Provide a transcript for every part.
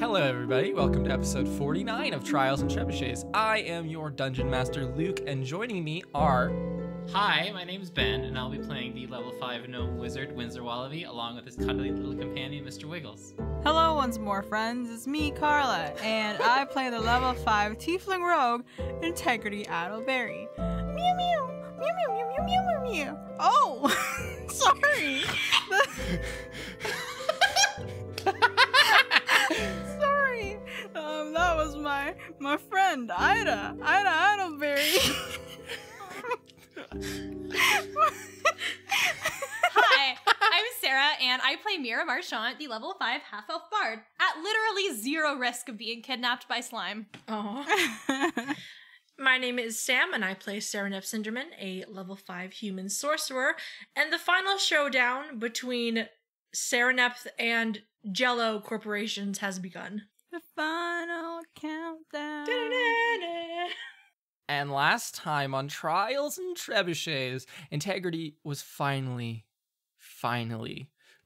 Hello everybody, welcome to episode 49 of Trials and Trebuchets. I am your Dungeon Master Luke, and joining me are... Hi, my name's Ben, and I'll be playing the level 5 gnome wizard Winsler Wallaby, along with his cuddly little companion, Mr. Wiggles. Hello once more, friends. It's me, Kharla, and I play the level 5 tiefling rogue, Integrity Idleberry. Mew mew, mew mew mew mew mew mew mew. Oh, sorry. Sorry. That was my friend Ida Idleberry. Hi, I'm Sarah, and I play Mira Marchant, the level 5 half-elf bard, at literally zero risk of being kidnapped by slime. Aww. My name is Sam, and I play Serinepth Cinderman, a level 5 human sorcerer, and the final showdown between Serinepth and Jello corporations has begun. The final countdown. And last time on Trials and Trebuchets, Integrity was finally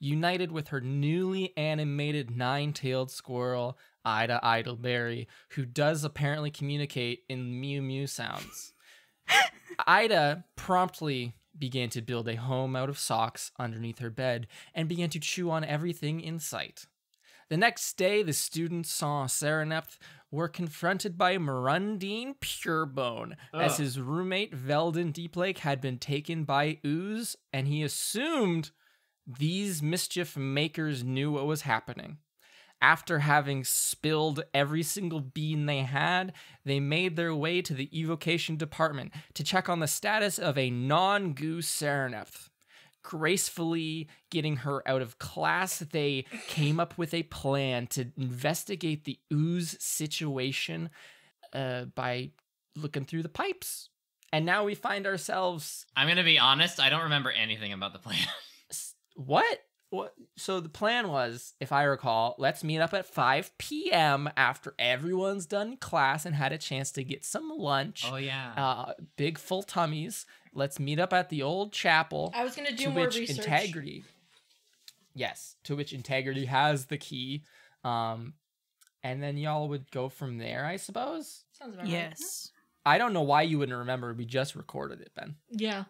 united with her newly animated nine-tailed squirrel, Ida Idleberry, who does apparently communicate in mew mew sounds. Ida promptly began to build a home out of socks underneath her bed and began to chew on everything in sight. The next day, the students saw Serinepth were confronted by Murundine Purebone, as his roommate Veldin Deeplake had been taken by ooze, and he assumed these mischief makers knew what was happening. After having spilled every single bean they had, they made their way to the evocation department to check on the status of a non-goo Serinepth. Gracefully getting her out of class, they came up with a plan to investigate the ooze situation by looking through the pipes. And now we find ourselves... I'm gonna be honest, I don't remember anything about the plan. What? So the plan was, if I recall, let's meet up at 5 p.m. after everyone's done class and had a chance to get some lunch. Oh, yeah. Big full tummies. Let's meet up at the old chapel. I was going to do to more which research. To which Integrity has the key. And then y'all would go from there, I suppose? Sounds about right. Yes. I don't know why you wouldn't remember. We just recorded it, Ben. Yeah.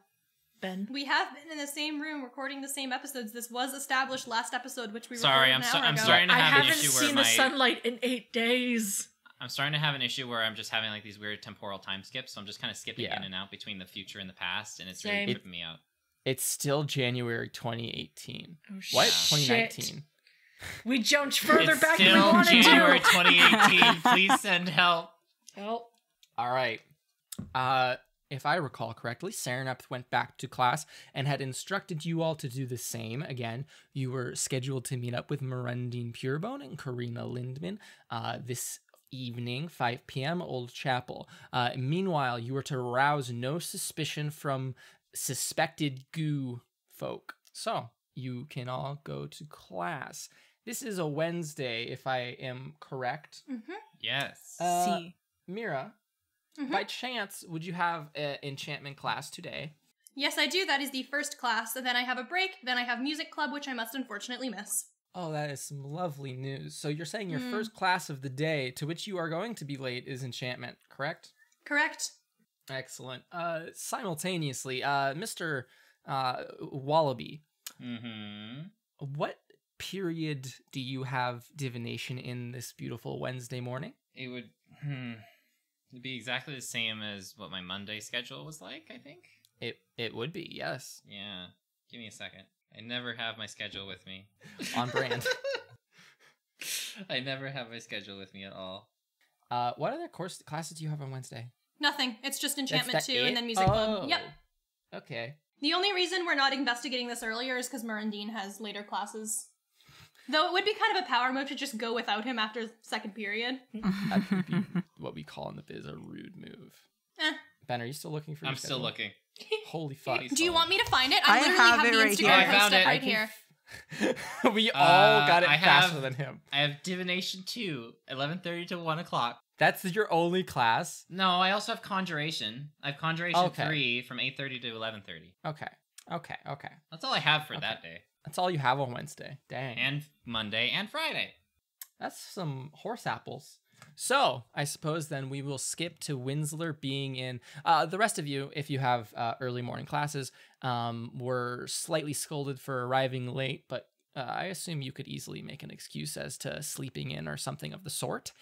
Ben. We have been in the same room recording the same episodes. This was established last episode, which we Sorry, recorded an hour I'm ago. starting to I have an haven't issue seen where the sunlight in 8 days. I'm starting to have an issue where I'm just having like these weird temporal time skips, so I'm just kind of skipping in and out between the future and the past, and it's really Same. tripping me out. It's still January 2018. Oh, What? shit. 2019. We jumped further It's back than we still wanted January to. 2018. Please send help. Help. All right. If I recall correctly, Serinepth went back to class and had instructed you all to do the same. Again, you were scheduled to meet up with Murundine Purebone and Karina Lindman this evening, 5 p.m., Old Chapel. Meanwhile, you were to arouse no suspicion from suspected goo folk. So, you can all go to class. This is a Wednesday, if I am correct. Mm-hmm. Yes. See. Mira, by chance, would you have an enchantment class today? Yes, I do. That is the first class. And then I have a break. Then I have music club, which I must unfortunately miss. Oh, that is some lovely news. So you're saying your first class of the day, to which you are going to be late, is enchantment, correct? Correct. Excellent. Simultaneously, Mr. Wallaby, what period do you have divination in this beautiful Wednesday morning? It would it'd be exactly the same as what my Monday schedule was like, I think. It would be, yes. Yeah. Give me a second. I never have my schedule with me. On brand. I never have my schedule with me at all. What other classes do you have on Wednesday? Nothing. It's just enchantment That's 2 it? and then music club. Yep. Okay. The only reason we're not investigating this earlier is because Murundine has later classes. Though it would be kind of a power move to just go without him after second period. That would be what we call in the biz a rude move. Ben, are you still looking for your I'm still schedule? looking. Holy fuck. Do you want me to find it? I I literally have have it the right Instagram here. Oh, I post found up it. right here. We all got it I faster have- than him. I have divination 2, 11:30 to 1 o'clock. That's your only class? No, I also have conjuration. I have conjuration Okay. 3 from 8:30 to 11:30. Okay. That's all I have for Okay. that day. That's all you have on Wednesday. Dang. And Monday and Friday. That's some horse apples. So I suppose then we will skip to Winsler being in. The rest of you, if you have early morning classes, were slightly scolded for arriving late, but I assume you could easily make an excuse as to sleeping in or something of the sort.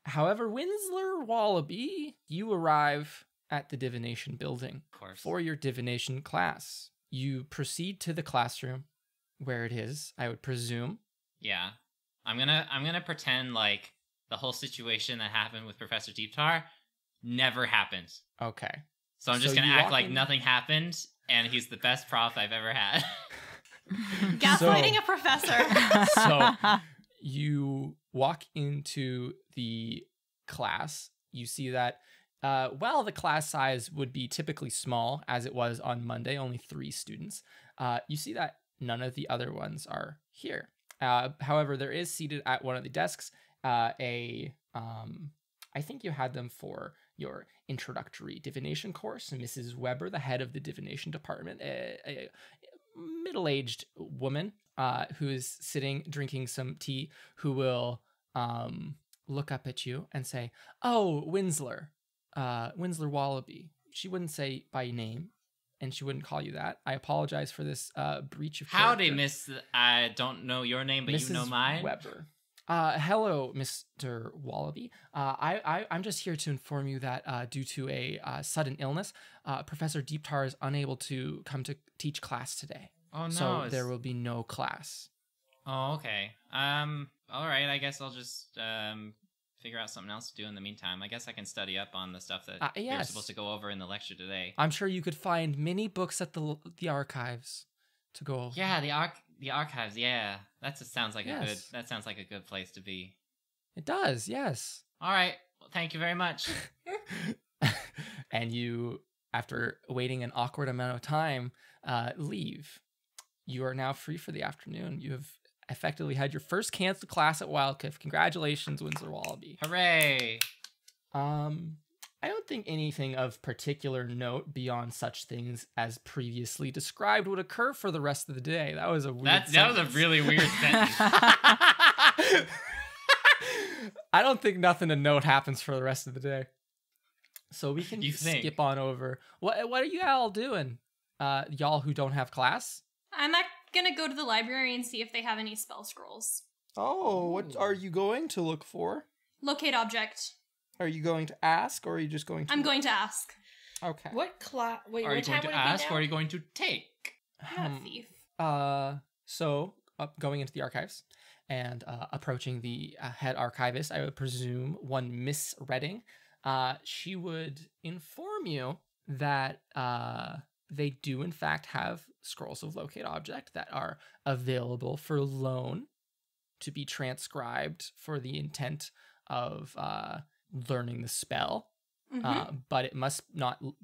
However, Winsler Wallaby, you arrive at the divination building Of course. for your divination class. You proceed to the classroom where it is, I would presume. Yeah. I'm gonna pretend like the whole situation that happened with Professor Deeptar never happened. Okay. So I'm just So gonna you act walk like in- nothing happened, and he's the best prof I've ever had. Gaslighting a professor. So you walk into the class. You see that while the class size would be typically small, as it was on Monday, only 3 students, you see that none of the other ones are here. However, there is seated at one of the desks I think you had them for your introductory divination course. Mrs. Weber, the head of the divination department, a middle-aged woman who is sitting drinking some tea, who will look up at you and say, "Oh, Winsler Wallaby." She wouldn't say by name, and she wouldn't call you that. I apologize for this breach of Howdy, character. Miss. I don't know your name, but Mrs. you know mine. Weber. Hello, Mr. Wallaby. I'm just here to inform you that due to a sudden illness, Professor Deeptar is unable to come to teach class today. Oh no. So there will be no class. Oh, okay. All right. I guess I'll just figure out something else to do in the meantime. I guess I can study up on the stuff that we were Yes. supposed to go over in the lecture today. I'm sure you could find many books at the archives to go over. Yeah, the archives. Yeah, sounds like Yes. that sounds like a good place to be. It does, yes. All right. Well, thank you very much. And you, after waiting an awkward amount of time, leave. You are now free for the afternoon. You have effectively had your first canceled class at Wildcliff. Congratulations, Winsler Wallaby. Hooray! I don't think anything of particular note beyond such things as previously described would occur for the rest of the day. That was a weird That was a sentence. really weird sentence. I don't think nothing to note happens for the rest of the day. So we can You think? skip on over. What are you all doing? Y'all who don't have class? I'm gonna go to the library and see if they have any spell scrolls. Oh, what are you going to look for? Locate object. Are you going to ask, or are you just going to? I'm going to ask. Okay. What class? Wait, Are you what time going to would it be ask now? or are you going to take? I'm not a thief. So going into the archives and approaching the head archivist, I would presume one Miss Redding. She would inform you that they do in fact have scrolls of locate object that are available for loan to be transcribed for the intent of learning the spell. But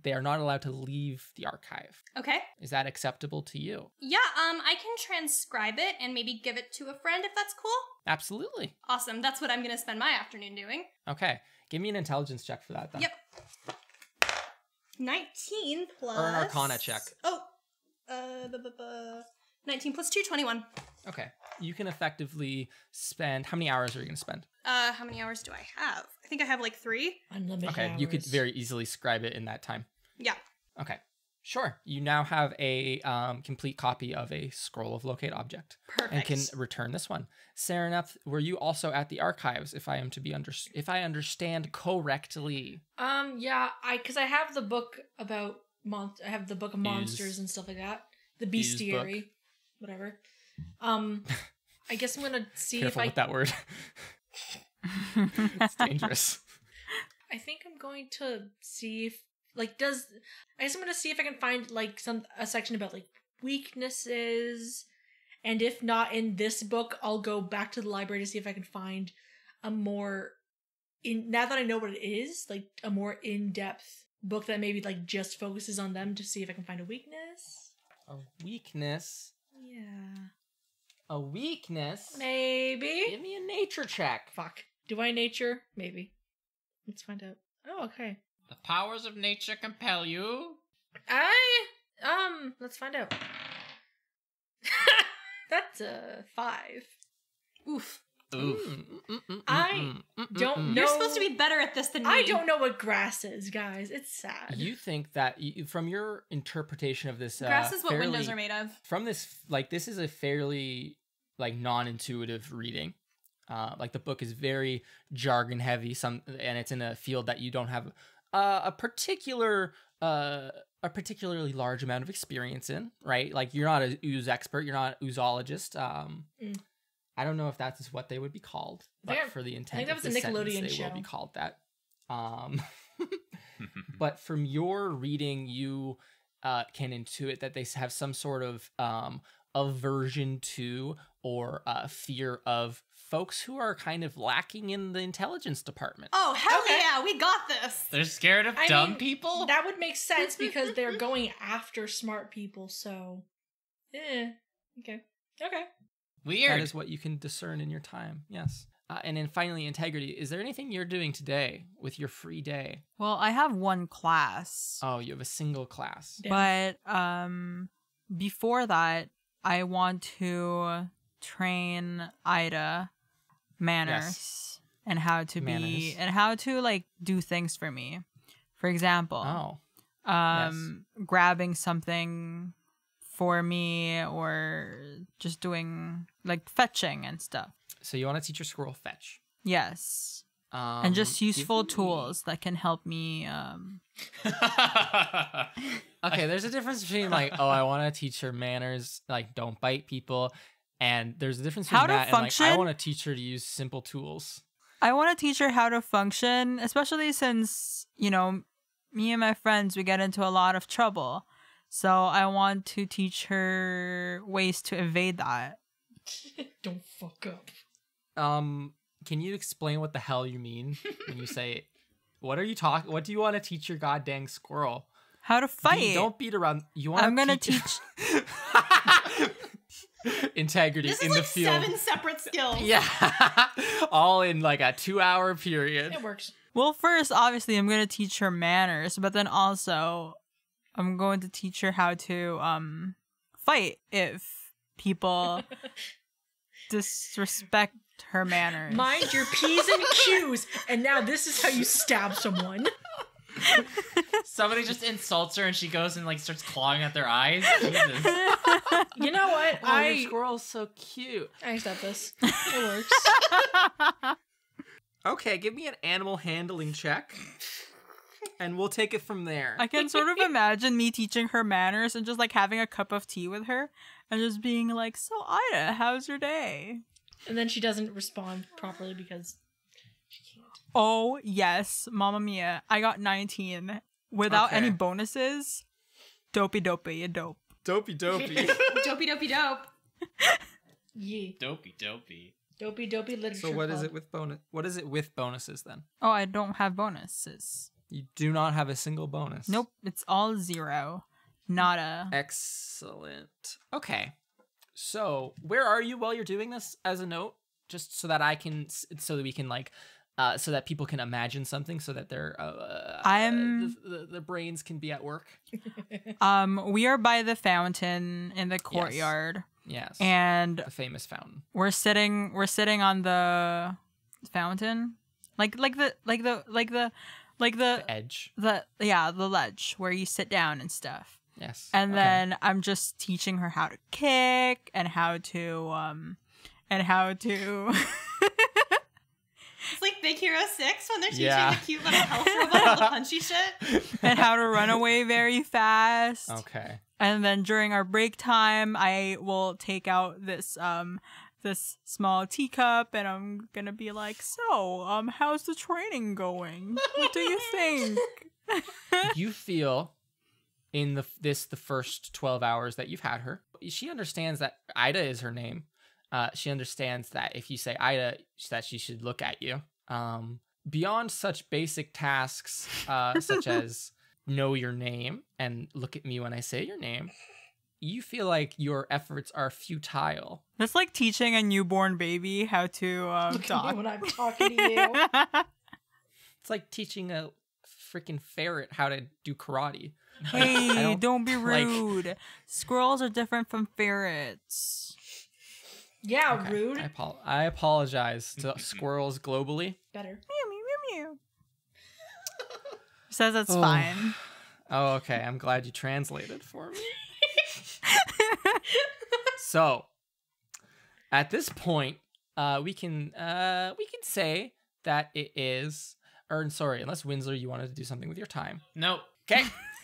they are not allowed to leave the archive. Okay. Is that acceptable to you? Yeah, I can transcribe it and maybe give it to a friend if that's cool. Absolutely. Awesome. That's what I'm gonna spend my afternoon doing. Okay. Give me an intelligence check for that then. Yep. 19 plus... Or an arcana check. Oh. 19 plus 2, 21. Okay. You can effectively spend... How many hours are you going to spend? How many hours do I have? I think I have like 3. Unlimited Okay. You could hours. very easily scribe it in that time. Yeah. Okay. Sure. You now have a complete copy of a scroll of locate object. Perfect. And can return this one. Serinepth, were you also at the archives? If I understand correctly. Yeah, because I have the book about I have the book of monsters Is- and stuff like that. The is book. bestiary, whatever. I guess I'm gonna see Careful if with that word. It's dangerous. I think I'm going to see if I guess I'm gonna see if I can find a section about weaknesses, and if not in this book, I'll go back to the library to see if I can find a more now that I know what it is, a more in-depth book that maybe just focuses on them to see if I can find a weakness. A weakness. Yeah. A weakness? Maybe. Give me a nature check. Fuck. Do I nature? Maybe. Let's find out. Oh, okay. The powers of nature compel you. Let's find out. That's a 5. Oof. Oof. I don't know. You're supposed to be better at this than me. I don't know what grass is, guys. It's sad. You think that from your interpretation of this, Grass is what windows are made of. From this, like this is a fairly like non-intuitive reading. Like the book is very jargon heavy. And it's in a field that you don't have a particularly large amount of experience in, right? Like you're not a ooze expert, you're not an oozologist. I don't know if that's what they would be called, but for the intent of this sentence, they will be called that. But from your reading, you can intuit that they have some sort of aversion to or fear of folks who are kind of lacking in the intelligence department. Oh, hell yeah, we got this. They're scared of dumb people? That would make sense because they're going after smart people, so... Okay. Weird. That is what you can discern in your time, yes. And then finally, integrity. Is there anything you're doing today with your free day? Well, I have one class. Oh, you have a single class. But before that, I want to train Ida manners and how to be and how to like do things for me. For example, grabbing something for me or just doing like fetching and stuff. So you want to teach your squirrel fetch? Yes. And just useful tools that can help me. Okay, there's a difference between like, oh, I want to teach her manners, like don't bite people, and there's a difference between that and like, I want to teach her to use simple tools. I want to teach her how to function, especially since, you know, me and my friends, we get into a lot of trouble. So I want to teach her ways to evade that. Don't fuck up. Can you explain what the hell you mean when you say, what are you talking? What do you want to teach your goddamn squirrel? How to fight. Don't beat around. You want? I'm gonna teach integrity This is in like the field. 7 separate skills. Yeah, all in like a 2-hour period. It works. Well, first, obviously, I'm gonna teach her manners, but then also, I'm going to teach her how to fight if people disrespect her manners. Mind your P's and Q's, and now this is how you stab someone. Somebody just insults her and she goes and like starts clawing at their eyes. Jesus. You know what? Oh, your squirrel's so cute. I accept this. It works. Okay, give me an animal handling check, and we'll take it from there. I can sort of imagine me teaching her manners and just like having a cup of tea with her and just being like, "So Ida, how's your day?" And then she doesn't respond properly because she can't. Oh, yes, Mamma Mia. I got 19 without any bonuses. Dopey, you dope. Dopey. Dopey. Yeah. Dopey. Dopey literature. So what club. is it with bonus? What is it with bonuses then? Oh, I don't have bonuses. You do not have a single bonus. Nope, it's all 0. Nada. Excellent. Okay. So, where are you while you're doing this as a note? Just so that we can like, so that people can imagine something so that their the brains can be at work. We are by the fountain in the courtyard. Yes. And the famous fountain. We're sitting on the fountain. Like the edge. The ledge where you sit down and stuff. Yes. And then I'm just teaching her how to kick and how to It's like Big Hero 6 when they're teaching the cute little health robot all the punchy shit. And how to run away very fast. Okay. And then during our break time, I will take out this small teacup and I'm gonna be like, "So, how's the training going? What do you think?" You feel in the first 12 hours that you've had her, she understands that Ida is her name. She understands that if you say Ida, that she should look at you. Beyond such basic tasks, such as know your name and look at me when I say your name, you feel like your efforts are futile. That's like teaching a newborn baby how to talk. When I'm talking to you. It's like teaching a freaking ferret how to do karate. Hey, don't be rude. Squirrels are different from ferrets. Yeah, Okay. rude. I apologize to squirrels globally. Better. Mew, mew, mew, mew. Says it's Oh. fine. Oh, okay. I'm glad you translated for me. So, at this point, we can say that it is, or sorry, unless Winsler, you wanted to do something with your time. Nope. Okay,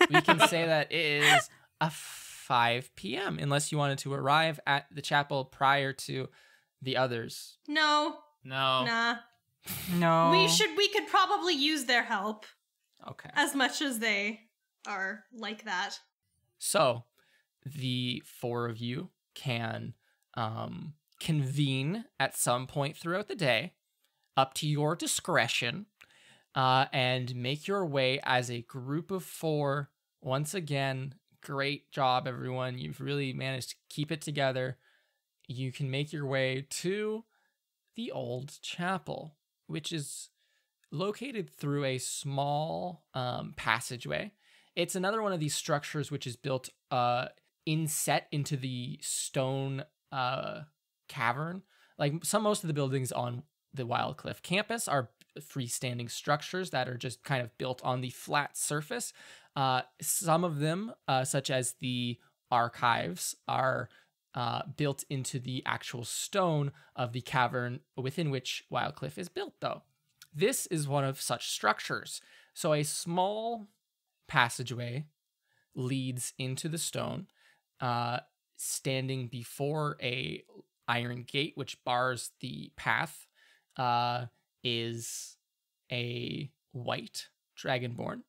we can say that it is a 5 p.m. unless you wanted to arrive at the chapel prior to the others. No, No. nah. No. We could probably use their help Okay. as much as they are like that. So, the 4 of you can convene at some point throughout the day, up to your discretion, and make your way as a group of 4. Once again, great job, everyone. You've really managed to keep it together. You can make your way to the old chapel, which is located through a small passageway. It's another one of these structures which is built inset into the stone cavern. Like most of the buildings on the Wildcliff campus are freestanding structures that are just kind of built on the flat surface. Some of them, such as the archives, are built into the actual stone of the cavern within which Wildcliff is built, though. This is one of such structures. So a small passageway leads into the stone, standing before a iron gate which bars the path, is a white dragonborn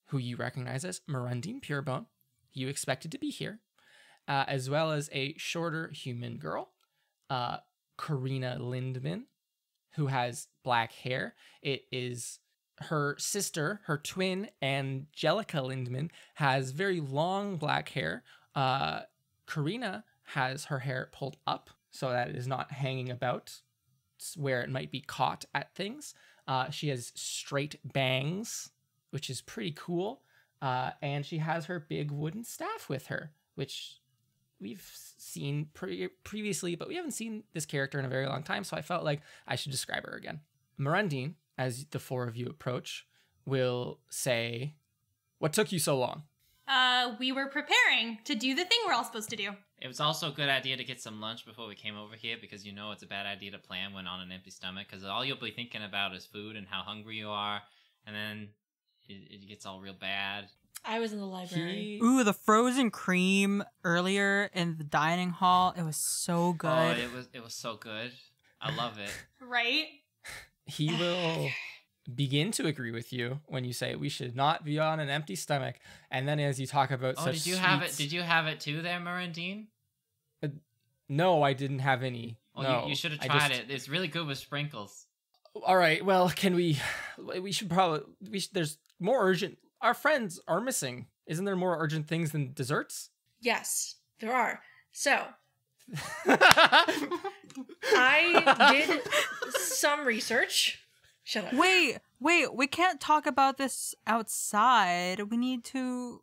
who you recognize as Mirandine Purebone. You expected to be here, as well as a shorter human girl, Karina Lindman, who has black hair. It is her sister, her twin, Angelica Lindman, has very long black hair. Karina has her hair pulled up so that it is not hanging about where it might be caught at things. She has straight bangs, which is pretty cool. And she has her big wooden staff with her, which we've seen previously, but we haven't seen this character in a very long time, so I felt like I should describe her again. Mirandine, as the 4 of you approach, will say, "What took you so long?" We were preparing to do the thing we're all supposed to do. It was also a good idea to get some lunch before we came over here because you know it's a bad idea to plan when on an empty stomach because all you'll be thinking about is food and how hungry you are, and then it gets all real bad. I was in the library. Ooh, the frozen cream earlier in the dining hall. It was so good. Oh, it was so good. I love it. Right? He will begin to agree with you when you say we should not be on an empty stomach, and then as you talk about such did you have it? sweets- Did you have it too, there, Mirandine? No, I didn't have any. Well, no, you should have I tried just- it. It's really good with sprinkles. All right. Well, can we should probably. There's more urgent. Our friends are missing. Isn't there more urgent things than desserts? Yes, there are. So, I did some research. Shut up. Wait, we can't talk about this outside. We need to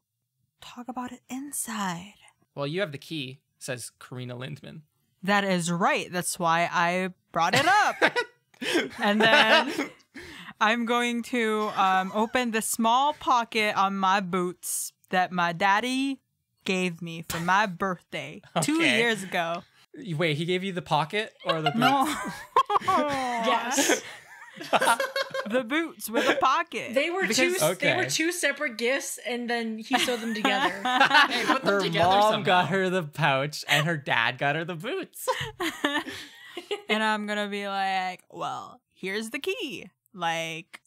talk about it inside. Well, you have the key, says Karina Lindman. That is right. That's why I brought it up. And then I'm going to open the small pocket on my boots that my daddy gave me for my birthday 2 Okay. years ago. Wait, he gave you the pocket or the boots? No. Yes. The boots with a pocket. They were Because- they were Okay. 2 separate gifts, and then he sewed them together. Hey, put them Her together mom somehow. got her the pouch, and her dad got her the boots. And I'm gonna be like, well, here's the key, like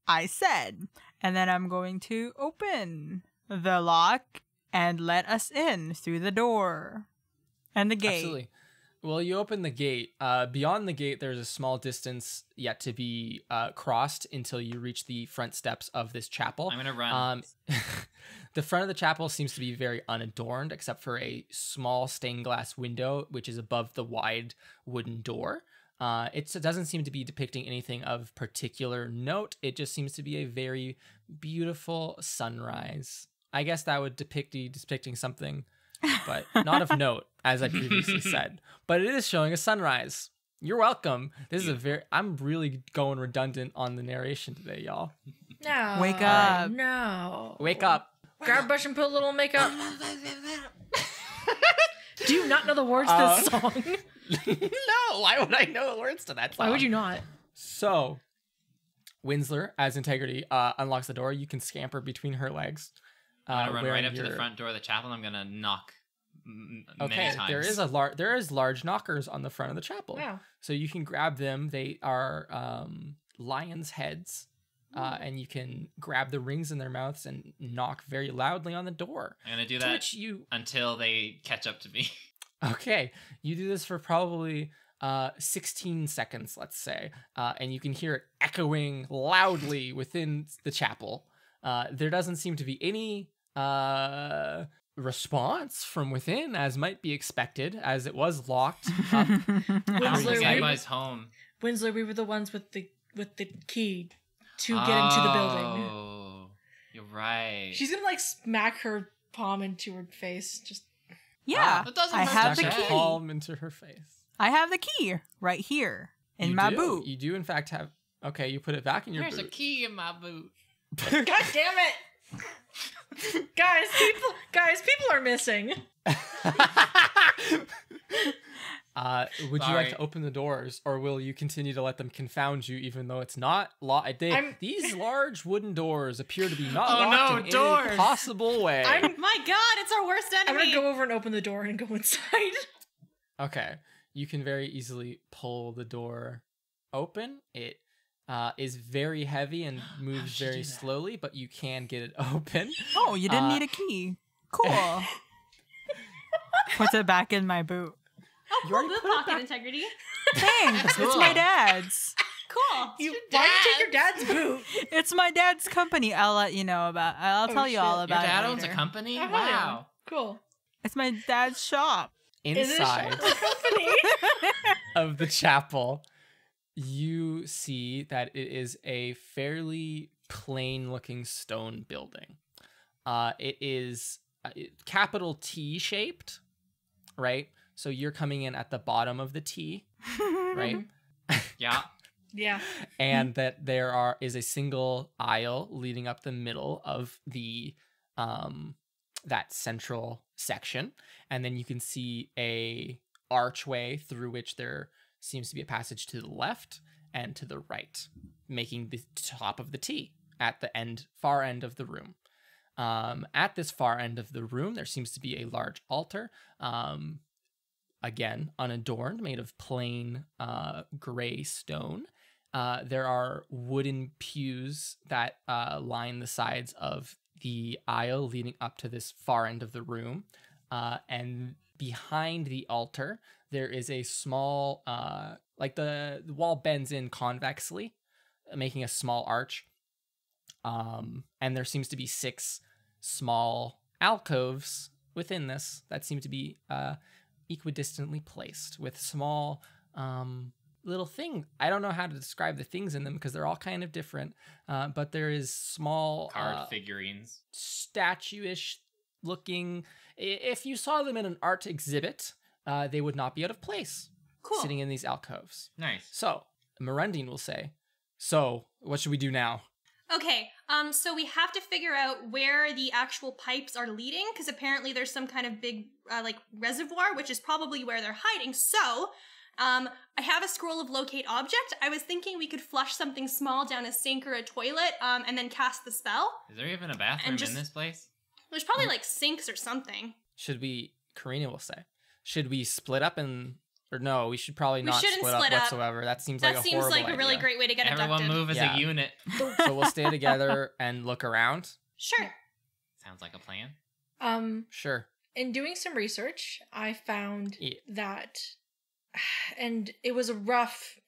I said. And then I'm going to open the lock and let us in through the door and the gate. Absolutely. Well, you open the gate. Beyond the gate, there's a small distance yet to be crossed until you reach the front steps of this chapel. I'm gonna run. The front of the chapel seems to be very unadorned, except for a small stained glass window, which is above the wide wooden door. It doesn't seem to be depicting anything of particular note. It just seems to be a very beautiful sunrise. I guess that would depicting something but not of note, as I previously said. But it is showing a sunrise. You're welcome. This is I'm really going redundant on the narration today, y'all. No. Wake up. No. Wake up. Grab a brush and put a little makeup. Do you not know the words to this song? No, why would I know the words to that song? Why would you not? So, Winsler, as Integrity, unlocks the door. You can scamper between her legs. I'm gonna run right wearing up to the front door of the chapel, and I'm gonna knock many times. There is large knockers on the front of the chapel. Wow. So you can grab them. They are lions' heads. And you can grab the rings in their mouths and knock very loudly on the door. I'm gonna do that until they catch up to me. Okay, you do this for probably 16 seconds, let's say, and you can hear it echoing loudly within the chapel. There doesn't seem to be any response from within, as might be expected, as it was locked up. Everybody's home. Winsler, we were the ones with the key to get into the building. Oh, you're right. She's gonna like smack her palm into her face. Just Yeah, that doesn't I hurt have to the Stuck key. her palm into her face. I have the key right here in You my do. boot. You do, in fact, have. Okay, you put it back in your There's a boot. key in my boot. God damn it, guys! People are missing. Would you like Sorry. to open the doors, or will you continue to let them confound you, even though it's not locked? These large wooden doors appear to be not Oh, locked no, in any doors. possible way. My God, it's our worst I'm enemy. gonna go over and open the door and go inside. Okay, you can very easily pull the door open. It is very heavy and moves very slowly, but you can get it open. Oh, you didn't need a key. Cool. Puts it back in my boot. Oh, You cool. already Boot put it pocket back. integrity. Thanks. It's my dad's. Cool. Why do you take your dad's boot? It's my dad's company. I'll let you know about. I'll tell you all shit. about Your dad it owns a later. company? Oh, Wow. Cool. It's my dad's shop. Inside Company. of the chapel, you see that it is a fairly plain-looking stone building. It is capital T shaped, right? So you're coming in at the bottom of the T, right? Yeah. Yeah. And that there is a single aisle leading up the middle of the that central section, and then you can see a archway through which there seems to be a passage to the left and to the right, making the top of the T at the far end of the room. At this far end of the room, there seems to be a large altar, again unadorned, made of plain gray stone. There are wooden pews that line the sides of the aisle leading up to this far end of the room. And behind the altar, there is a small, like the wall bends in convexly, making a small arch. And there seems to be 6 small alcoves within this that seem to be equidistantly placed with small little thing. I don't know how to describe the things in them because they're all kind of different, but there is small Card figurines. statue-ish looking. If you saw them in an art exhibit, they would not be out of place. Cool. Sitting in these alcoves. Nice. So Mirandine will say, so what should we do now? Okay, so we have to figure out where the actual pipes are leading, because apparently there's some kind of big, like, reservoir, which is probably where they're hiding. So, I have a scroll of locate object. I was thinking we could flush something small down a sink or a toilet, and then cast the spell. Is there even a bathroom And just- in this place? There's probably, like, sinks or something. Should we, Karina will say, should we split up or no, we should probably We not shouldn't split up split up. whatsoever. That seems That like a seems horrible like a really idea. great way to get Everyone abducted. move as Yeah. a unit. So we'll stay together and look around. Sure. Sounds like a plan. Sure. In doing some research, I found Yeah. that, and it was a rough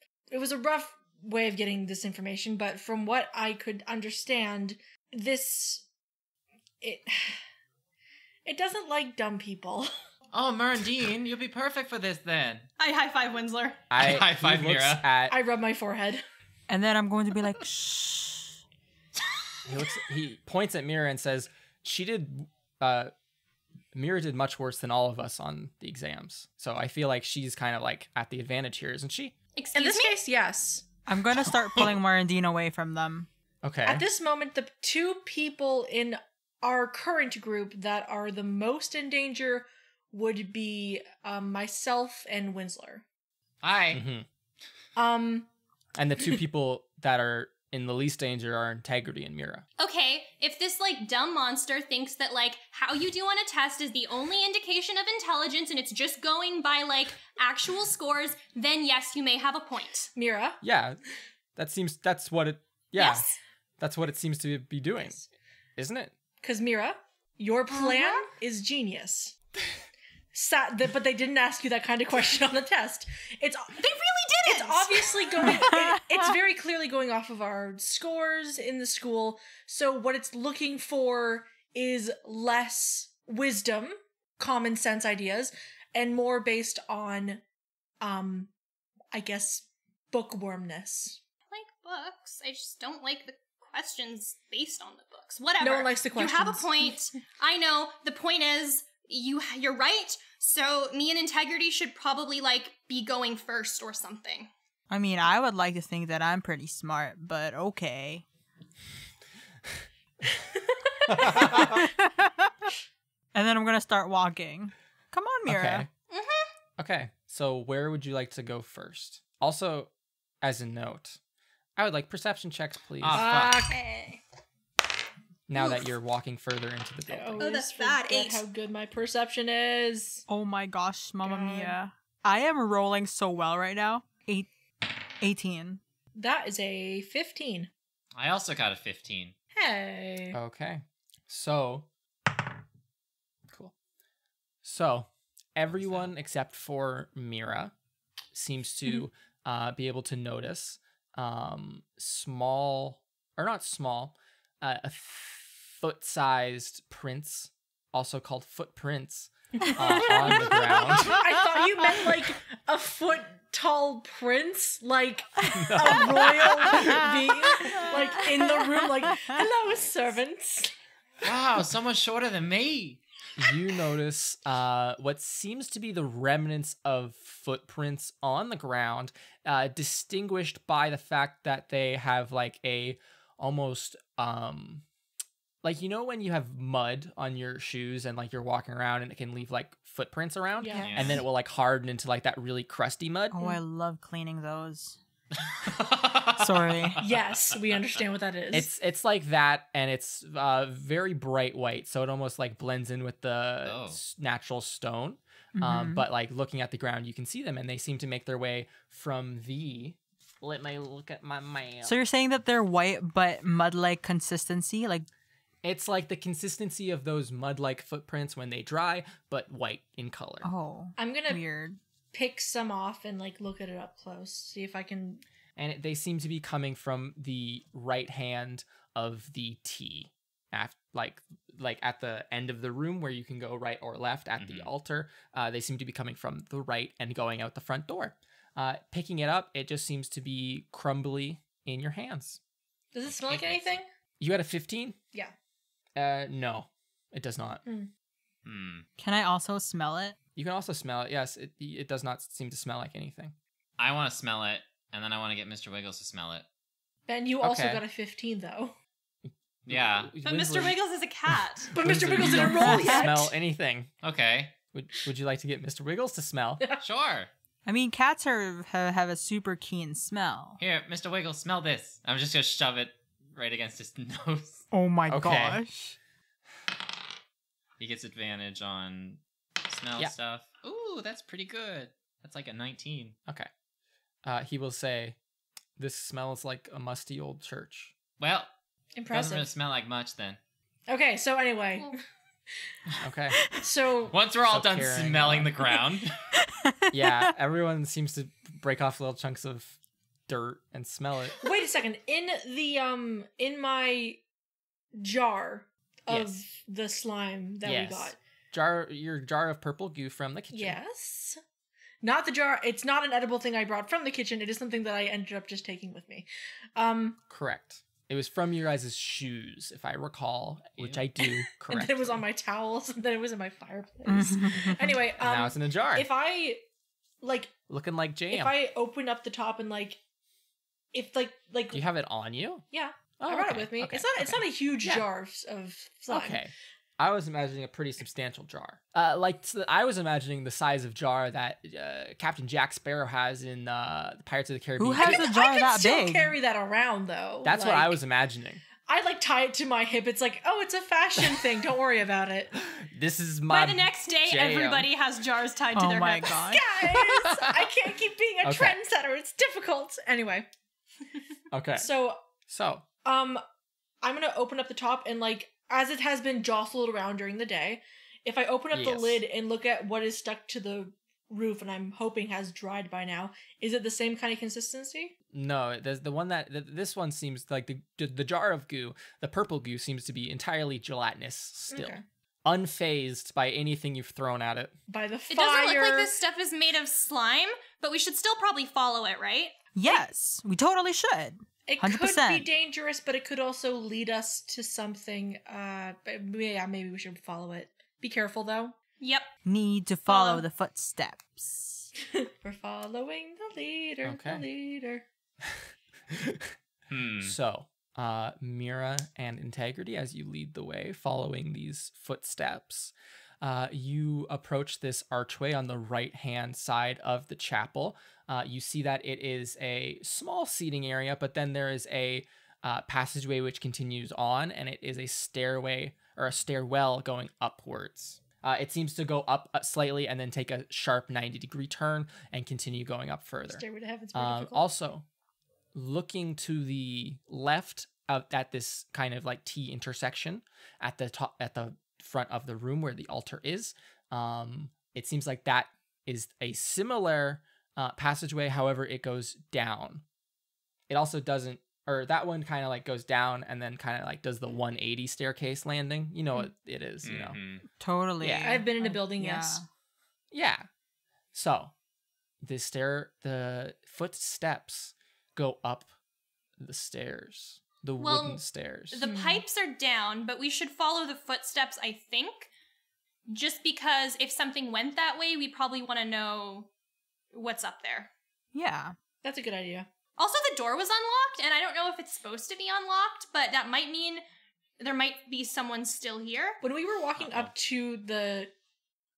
way of getting this information, but from what I could understand, it doesn't like dumb people. Oh, Mirandine, you'll be perfect for this then. I high-five Winsler. High five, he looks Mira. at I rub my forehead. And then I'm going to be like, shh. he points at Mira and says, she did Mira did much worse than all of us on the exams. So I feel like she's kind of like at the advantage here, isn't she? Excuse In this me? case, yes. I'm gonna start pulling Marandine away from them. Okay. At this moment, the two people in our current group that are the most in danger would be myself and Winsler. Hi. Mhm. And the two people that are in the least danger are Integrity and Mira. Okay, if this like dumb monster thinks that like how you do on a test is the only indication of intelligence and it's just going by like actual scores, then yes, you may have a point. Mira? Yeah, that's what it. Yeah, Yes. that's what it seems to be doing, isn't it? Because Mira, your plan is genius. But they didn't ask you that kind of question on the test. They really didn't. It's obviously going. It's very clearly going off of our scores in the school. So what it's looking for is less wisdom, common sense ideas, and more based on, I guess, bookwormness. I like books. I just don't like the questions based on the books. Whatever. No one likes the questions. You have a point. I know. The point is, you're right. So me and Integrity should probably like be going first or something. I mean, I would like to think that I'm pretty smart, but okay. And then I'm gonna start walking. Come on, Mira. Okay. Okay. So where would you like to go first? Also, as a note, I would like perception checks, please. Fuck. Okay. Now that you're walking further into the building. Oh, that's bad. Forget 8. how good my perception is. Oh my gosh, Mamma God. Mia. I am rolling so well right now. 18. That is a 15. I also got a 15. Hey. Okay. So, cool. So, everyone except for Mira seems to be able to notice small, or not small, a foot-sized prints, also called footprints, on the ground. I thought you meant like a foot tall prince, like a royal being, like in the room, like, hello, servants. Wow, someone shorter than me. You notice what seems to be the remnants of footprints on the ground, distinguished by the fact that they have like a almost like, you know when you have mud on your shoes and like you're walking around and it can leave like footprints around, Yeah. and then it will like harden into like that really crusty mud. Oh, I love cleaning those. Sorry. Yes, we understand what that is. It's like that, and it's very bright white, so it almost like blends in with the natural stone. Mhm. But like looking at the ground, you can see them, and they seem to make their way from the. Let me look at my map. So you're saying that they're white but mud-like consistency? Like, It's like the consistency of those mud-like footprints when they dry, but white in color. oh, I'm gonna weird. pick some off and like look at it up close, see if I can. And they seem to be coming from the right hand of the T, like at the end of the room where you can go right or left at the altar. They seem to be coming from the right and going out the front door. Picking it up, it just seems to be crumbly in your hands. Does it smell like anything? You had a 15? Yeah. No, it does not. Can I also smell it? You can also smell it. Yes, it does not seem to smell like anything. I want to smell it, and then I want to get Mr. Wiggles to smell it. Ben, you also Okay. got a 15 though. Yeah. But Mr. Wiggles is a cat. But Mr. Winsler, Wiggles you didn't don't roll have to yet. smell anything. Okay. Would you like to get Mr. Wiggles to smell? Sure. I mean, cats have a super keen smell. Here, Mr. Wiggles, smell this. I'm just gonna shove it right against his nose. Oh my Okay. gosh. He gets advantage on smell Yeah. stuff. Ooh, that's pretty good. That's like a 19. Okay. He will say, "This smells like a musty old church." Well, doesn't Impressive. really smell like much then. Okay, so anyway, Okay. so Once we're all So done carrying smelling on. the ground. Yeah, everyone seems to break off little chunks of dirt and smell it. wait a second. In my jar of Yes. the slime that Yes. we got. Your jar of purple goo from the kitchen. Yes. Not the jar. It's not an edible thing I brought from the kitchen. It is something that I ended up just taking with me. Correct. It was from your guys' shoes, if I recall, which I do And correctly. then it was on my towels, and then it was in my fireplace. Anyway, And now it's in a jar. if I like Looking like jam. if I open up the top and if like Do you have it on you? yeah, Oh, I brought okay, it with me. okay, It's not a huge Yeah. jar of slime. Okay. I was imagining a pretty substantial jar. I was imagining the size of jar that Captain Jack Sparrow has in Pirates of the Caribbean. Who has a jar I could that still big? carry that around though. That's what I was imagining. I tie it to my hip. It's like, oh, it's a fashion thing. Don't worry about it. This is my By the next day, jam. everybody has jars tied to Oh their my hips. god. Guys, I can't keep being a Okay. trendsetter. It's difficult. Anyway, Okay. so So, I'm gonna open up the top and as it has been jostled around during the day, if I open up the Yes. lid and look at what is stuck to the roof and I'm hoping has dried by now, is it the same kind of consistency? no, there's the one this one seems like the jar of goo, the purple goo seems to be entirely gelatinous still. Okay. Unfazed by anything you've thrown at it. By the fire. It doesn't look like this stuff is made of slime, but we should still probably follow it, right? Yes, we totally should. It 100%. could be dangerous, but it could also lead us to something. Yeah, maybe we should follow it. Be careful, though. Yep. Need to follow Follow. the footsteps. We're following the leader. Okay. The leader. So, Mira and Integrity, as you lead the way, following these footsteps, you approach this archway on the right-hand side of the chapel. You see that it is a small seating area, but then there is a passageway which continues on, and it is a stairway or a stairwell going upwards. It seems to go up slightly and then take a sharp 90-degree turn and continue going up further. Stairway to heaven's more difficult. Also, looking to the left at this kind of like T intersection at the top, at the front of the room where the altar is, it seems like that is a similar passageway. However, it goes down. It also doesn't, or that one kind of like goes down and then kind of like does the 180 staircase landing. You know what it is, you know. Totally. Yeah. I've been in a building, yes. Yeah. So the footsteps go up the stairs, the wooden stairs. The pipes are down, but we should follow the footsteps, I think. Just because if something went that way, we probably want to know what's up there. Yeah. That's a good idea. Also, the door was unlocked, and I don't know if it's supposed to be unlocked, but that might mean there might be someone still here. When we were walking up to the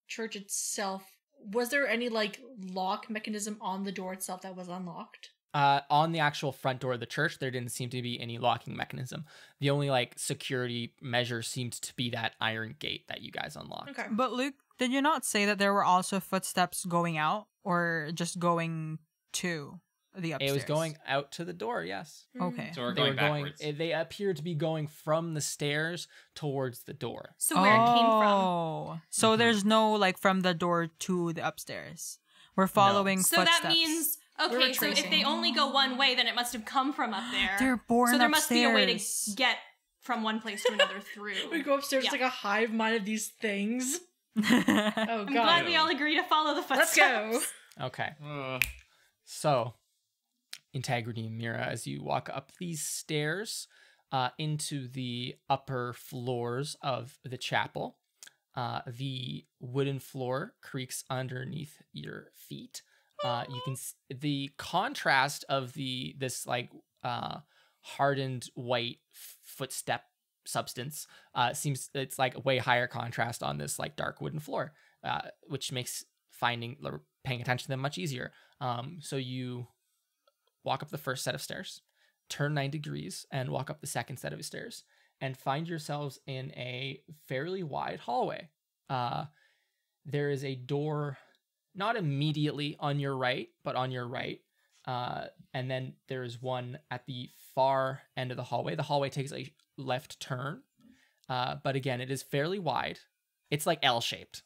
church itself, was there any lock mechanism on the door itself that was unlocked? On the actual front door of the church, there didn't seem to be any locking mechanism. The only security measure seemed to be that iron gate that you guys unlocked. Okay. But Luke, did you not say that there were also footsteps going out or just going to the upstairs? It was going out to the door, yes. Okay. So we're They going were backwards. they appear to be going from the stairs towards the door. So where it came from. Oh. So Mhm. there's no from the door to the upstairs. We're following So footsteps. that means, We're okay, so if retracing. they only go one way, then it must have come from up there. They're born So there must be a way upstairs. to get from one place to another through. We go upstairs Yeah. like a hive mind of these things. Oh, I'm God. glad we all agree to follow the Let's footsteps. go. Okay. So, Integrity and Mira, as you walk up these stairs into the upper floors of the chapel, the wooden floor creaks underneath your feet. You can the contrast of this hardened white footstep substance seems it's way higher contrast on this dark wooden floor, which makes paying attention to them much easier. So you walk up the first set of stairs, turn 90 degrees, and walk up the second set of stairs, and find yourselves in a fairly wide hallway. There is a door not immediately on your right, but on your right. And then there is one at the far end of the hallway. The hallway takes a left turn, but again, it is fairly wide. It's L-shaped.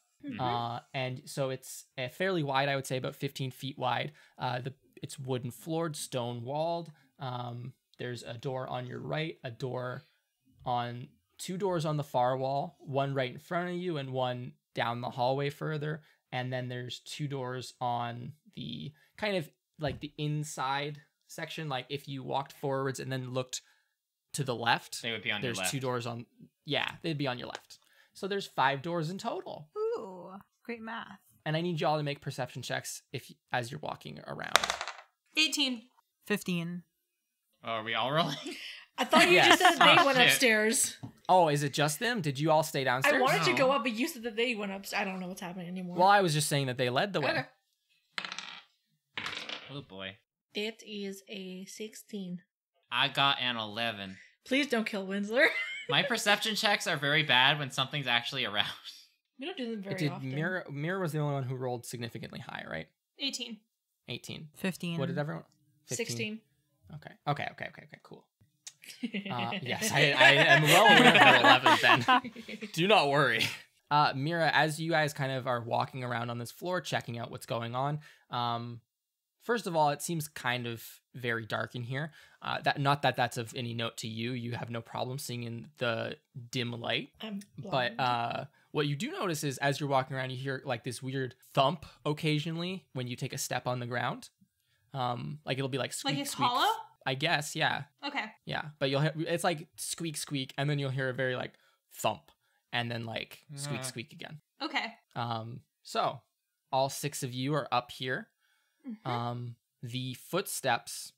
And so it's fairly wide, I would say about 15 feet wide. It's wooden floored, stone walled. There's a door on your right, two doors on the far wall, one right in front of you and one down the hallway further. And then there's two doors on the kind of the inside section. If you walked forwards and then looked to the left. They would be on your There's left. 2 doors on. Yeah, they'd be on your left. So there's 5 doors in total. Ooh, great math. And I need y'all to make perception checks as you're walking around. 18. 15. Oh, are we all rolling? I thought you Yes. just said they Oh, went shit. upstairs. Oh, is it just them? Did you all stay downstairs? I wanted to No. go up, but you said that they went upstairs. I don't know what's happening anymore. Well, I was just saying that they led the way. Okay. Oh boy. It is a 16. I got an 11. Please don't kill Winsler. My perception checks are very bad when something's actually around. We don't do them very It did. often. Mira was the only one who rolled significantly high, right? 18. 18. 15. What did everyone? 15? 16. Okay, cool. Yes, I am well aware of her 11 then. Do not worry. Mira, as you guys kind of are walking around on this floor, checking out what's going on, first of all, it seems kind of very dark in here. Not that that's of any note to you. You have no problem seeing in the dim light. I'm But blind. what you do notice is as you're walking around, you hear like this weird thump occasionally when you take a step on the ground. Like it'll be like squeak, Like it's squeak. hollow? I guess, yeah. Okay. Yeah, but you'll hear it's like squeak squeak, and then you'll hear a very like thump, and then like squeak squeak again. Okay. So all 6 of you are up here. Mhm. The footsteps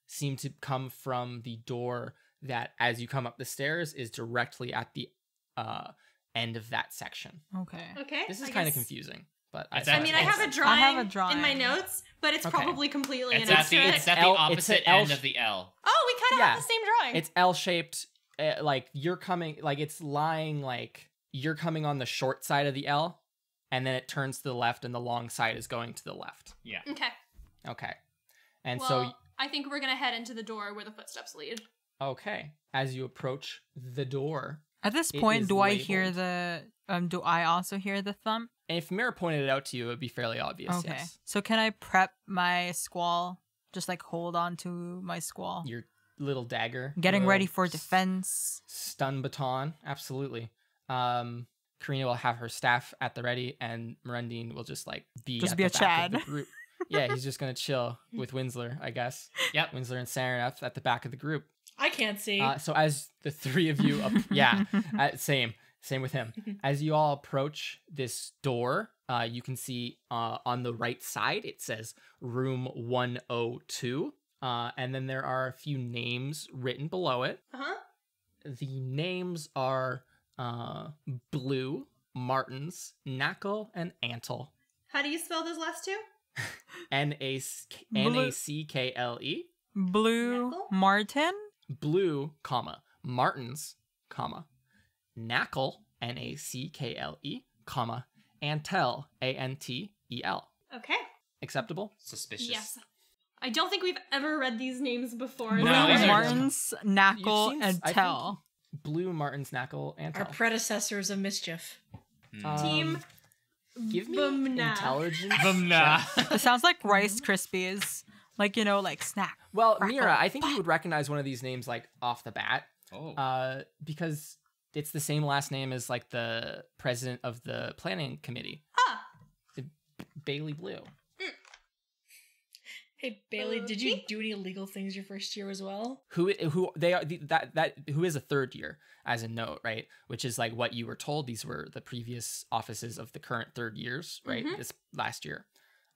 seem to come from the door that, as you come up the stairs, is directly at the end of that section. Okay. Okay. This is I kind of guess- confusing, but It's I mean, I have a It's- drawing, I have a drawing. in my notes, but it's Okay. probably completely It's at the, inaccurate. it's at the L- it's opposite an L end of the L. Oh, we kind of Yeah. have the same drawing. It's L-shaped. Like you're coming, like it's lying, like you're coming on the short side of the L, and then it turns to the left, and the long side is going to the left. Yeah. Okay. Okay, and Well, I think we're gonna head into the door where the footsteps lead. okay, as you approach the door, At this It point, is do I hear labeled. the do I also hear the thump? and if Mira pointed it out to you, it would be fairly obvious. Okay. Yes, So can I prep my squall? Just like hold on to my squall. your little dagger, Getting little ready for defense. stun baton. Absolutely. Karina will have her staff at the ready, and Mirandine will just like be Just at be the a back of the Chad. group. Yeah, he's just gonna chill with Winsler, I guess. Yep. Winsler and Serinepth at the back of the group. I can't see. So as the 3 of you, same with him. As you all approach this door, you can see on the right side it says room 102, and then there are a few names written below it. Uh-huh. The names are Blue, Martins, Knackle, and Antle. How do you spell those last two? Nackle. Blue Knuckle? Martin? Blue, comma, Martins, comma, Knackle, Nackle, comma, Antel, Antel. Okay. Acceptable? Suspicious. Yes. I don't think we've ever read these names before. Blue No, these are- Martins, Knackle, You've seen- and I think Tell. Blue, Martins, Knackle, Our Antel. predecessors of mischief. Team. Give me Bumna. intelligence. Nah. It sounds like Rice Krispies. Like, like snack. Well, Crackle. Mira, I think you would recognize one of these names like off the bat. Oh. Because it's the same last name as like the president of the planning committee, Ah. Bailey Blue. Hey Bailey, did you Okay. do any illegal things your first year as well? Who they are who is a 3rd year as a note, right? Which is like what you were told. These were the previous offices of the current 3rd years, right? Mhm. This last year.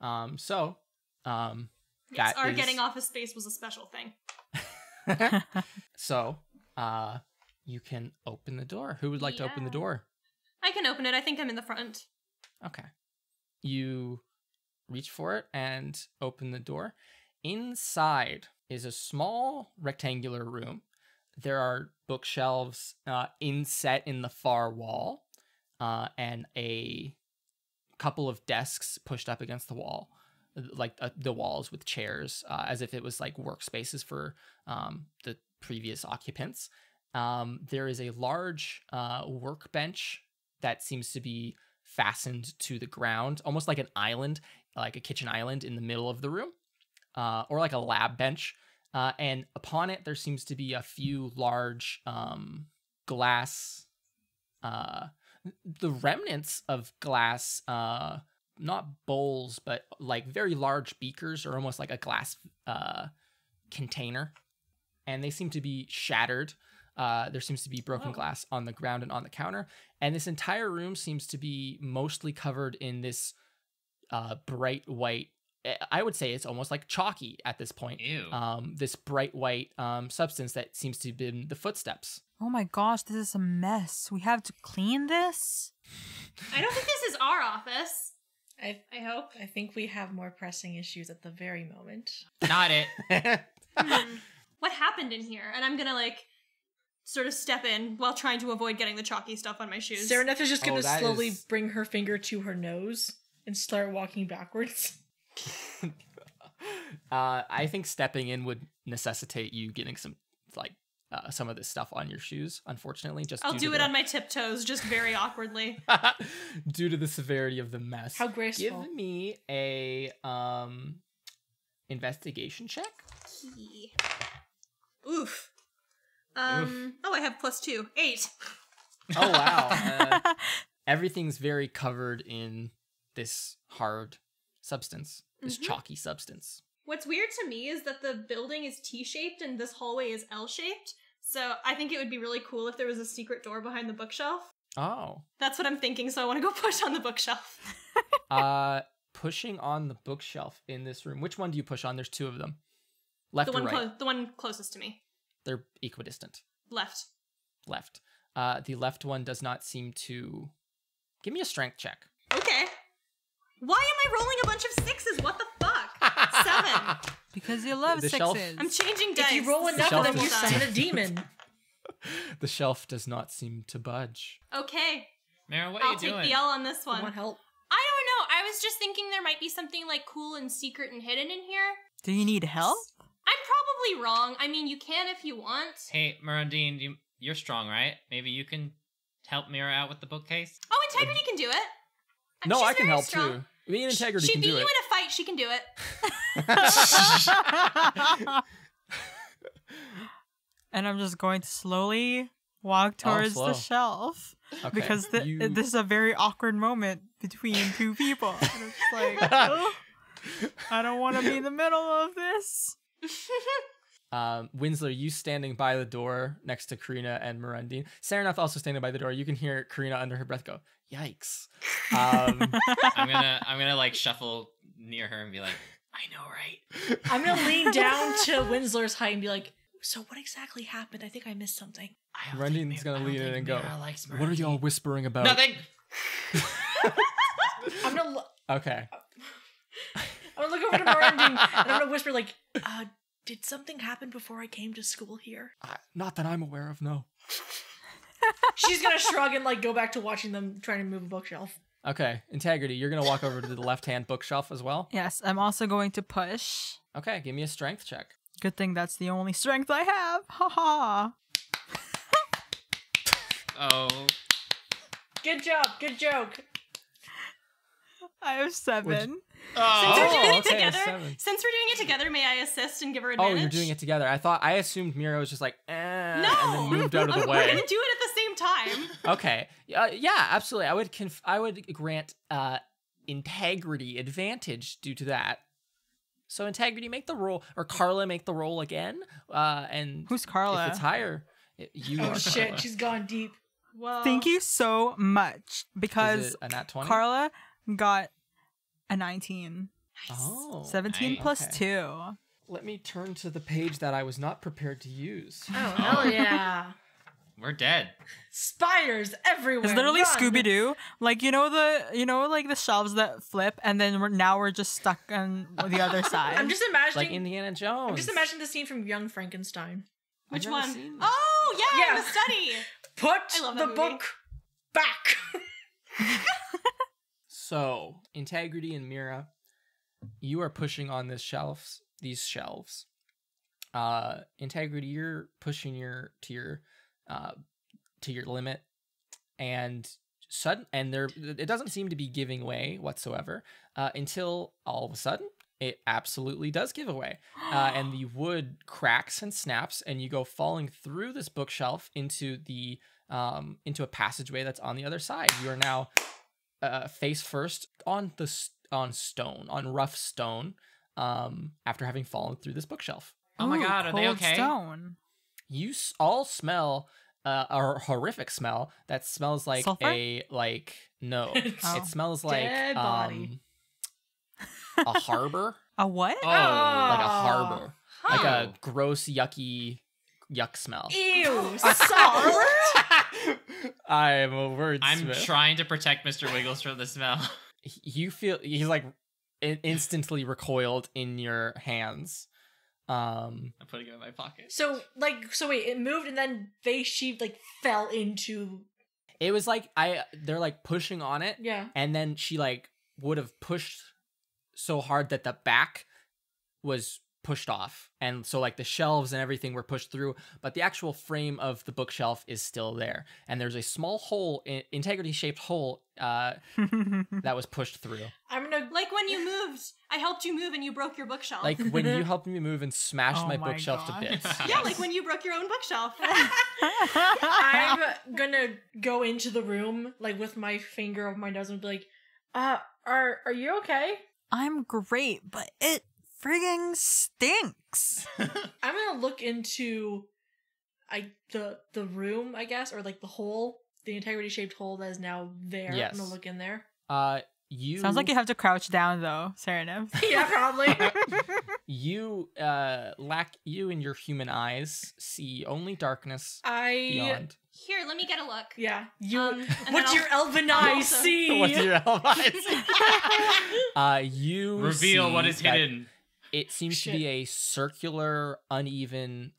Yes, That our is- getting office space was a special thing. So, you can open the door. Who would like to open the Yeah. door? I can open it. I think I'm in the front. Okay. You reach for it and open the door. Inside is a small rectangular room. There are bookshelves inset in the far wall, and a couple of desks pushed up against the wall, like the walls with chairs, as if it was like workspaces for the previous occupants. There is a large workbench that seems to be fastened to the ground, almost like an island, like a kitchen island in the middle of the room, or like a lab bench. And upon it, there seems to be a few large glass, the remnants of glass, not bowls, but like very large beakers, or almost like a glass container. and they seem to be shattered. There seems to be broken glass on the ground and on the counter. And this entire room seems to be mostly covered in this bright white, I would say it's almost like chalky at this point. Ew. This bright white substance that seems to have been the footsteps. Oh my gosh, this is a mess. We have to clean this? I don't think this is our office. I hope. I think we have more pressing issues at the very moment. Not it. What happened in here? And I'm gonna like sort of step in while trying to avoid getting the chalky stuff on my shoes. Serinepth is just going to that slowly is- bring her finger to her nose and start walking backwards. I think stepping in would necessitate you getting some of this stuff on your shoes, unfortunately. I'll do it on my tiptoes, just very awkwardly. due to the severity of the mess. How graceful. Give me a investigation check. Key. Oof. Oh, I have +2. 8. Oh wow. Everything's very covered in this hard substance, this chalky substance. What's weird to me is that the building is T-shaped and this hallway is L-shaped. So I think it would be really cool if there was a secret door behind the bookshelf. Oh. That's what I'm thinking, so I want to go push on the bookshelf. Pushing on the bookshelf in this room. Which one do you push on? There's 2 of them. Left The or one, right? the one closest to me. They're equidistant. Left. Left. The left one does not seem to... Give me a strength check. Okay. Why am I rolling a bunch of 6s? What the fuck? 7. Because you love The sixes. shelf- I'm changing dice. If you roll This is enough of shelf them, is you multiple summon die. a demon. The shelf does not seem to budge. Okay. Mira, what are I'll you take doing? the L on this one. Want help? I don't know. I was just thinking there might be something like cool and secret and hidden in here. Do you need help? I'm probably wrong. I mean, you can if you want. Hey, Mirandine, you're strong, right? Maybe you can help Mira out with the bookcase? Oh, Integrity can do it. No, She's I can very help strong. too. Me and Integrity She can beat do you it. in a fight. She can do it. And I'm just going to slowly walk towards slow. the shelf. Okay, Because you- this is a very awkward moment between 2 people. And I'm just like, oh, I don't want to be in the middle of this. Winsler, you standing by the door next to Karina and Mirandine. Serinepth also standing by the door. You can hear Karina under her breath go, "Yikes!" I'm gonna like shuffle near her and be like, I know, right? I'm going to lean down to Winsler's height and be like, so what exactly happened? I think I missed something. I don't Mirandine's think gonna I don't lean in think and go, Mira likes "What are y'all whispering about?" Nothing. I'm going to Okay. look over to Mirandine and I'm going to whisper like, did something happen before I came to school here? Not that I'm aware of, no. She's going to shrug and like go back to watching them trying to move a bookshelf. Okay, Integrity, you're gonna walk over to the left-hand bookshelf as well. Yes, I'm also going to push. Okay, give me a strength check. Good thing that's the only strength I have. Ha ha. Oh. Good job. Good joke. I have 7. Since we're doing it okay, together, 7. since we're doing it together, may I assist and give her Oh, advantage? you're doing it together. I assumed Mira was just like, and No, then moved out of the We're way. gonna do it at the same time. Okay. Yeah, absolutely. I would grant Integrity advantage due to that. So Integrity, make the roll, or Kharla, make the roll again. And Who's Kharla? if it's higher, you Oh are shit, Kharla. she's gone deep. Whoa. Thank you so much. Is Because it a nat 20? Carla got a 19. Oh. 17 nice. plus Okay. 2. Let me turn to the page that I was not prepared to use. Oh, hell yeah. We're dead. Spiders everywhere. It's literally Run. Scooby Doo. Like like the shelves that flip, and then we're just stuck on the other side. I'm just imagining. Like Indiana Jones. I'm just imagining the scene from Young Frankenstein. Which I've never one? seen that. Oh, yeah, Yeah. the study. Put I love the that movie. book back. So, Integrity and Mira, you are pushing on these shelves. Integrity, you're pushing to your limit, and it doesn't seem to be giving way whatsoever until all of a sudden it absolutely does give away, and the wood cracks and snaps, and you go falling through this bookshelf into a passageway that's on the other side. You are now face first on rough stone, after having fallen through this bookshelf. Oh my Ooh, god, are they cold okay? Stone. You all smell a horrific smell that smells like Sulfur? no. Oh. It smells like Dead body. a harbor, A what? Oh, like a harbor, Huh. like a gross, yuck smell. Ew, sour. I am a wordsmith. I'm trying to protect Mr. Wiggles from the smell. You feel he's like instantly recoiled in your hands. I'm putting it in my pocket. So wait, it moved and then she like fell into. It was like they're like pushing on it, Yeah. and then she like would have pushed so hard that the back was pushed off, and so like the shelves and everything were pushed through, but the actual frame of the bookshelf is still there, and there's a small hole, integrity shaped hole that was pushed through, I'm gonna Like when you moved, I helped you move and you broke your bookshelf. like when you helped me move and smashed Oh my my bookshelf gosh. to bits. yeah, like when you broke your own bookshelf. I'm gonna go into the room like with my finger over my nose and be like, are you okay? I'm great, but it frigging stinks. I'm gonna look into the room, I guess, or like the hole, the integrity shaped hole that is now there. Yes. I'm gonna look in there. You Sounds like you have to crouch down though, Serinepth. Yeah, probably. you you and your human eyes see only darkness I beyond. Here, let me get a look. yeah. You and what then your elven I'll eyes also- see? What's your eyes? You Reveal see what is that hidden. It seems to be a circular, uneven,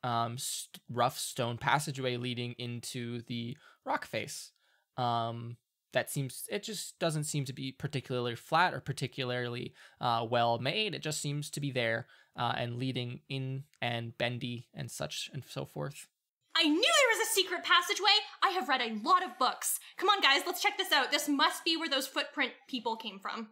rough stone passageway leading into the rock face. It just doesn't seem to be particularly flat or particularly well made. It just seems to be there and leading in and bendy and such and so forth. I knew there was a secret passageway. I have read a lot of books. Come on, guys, let's check this out. This must be where those footprint people came from.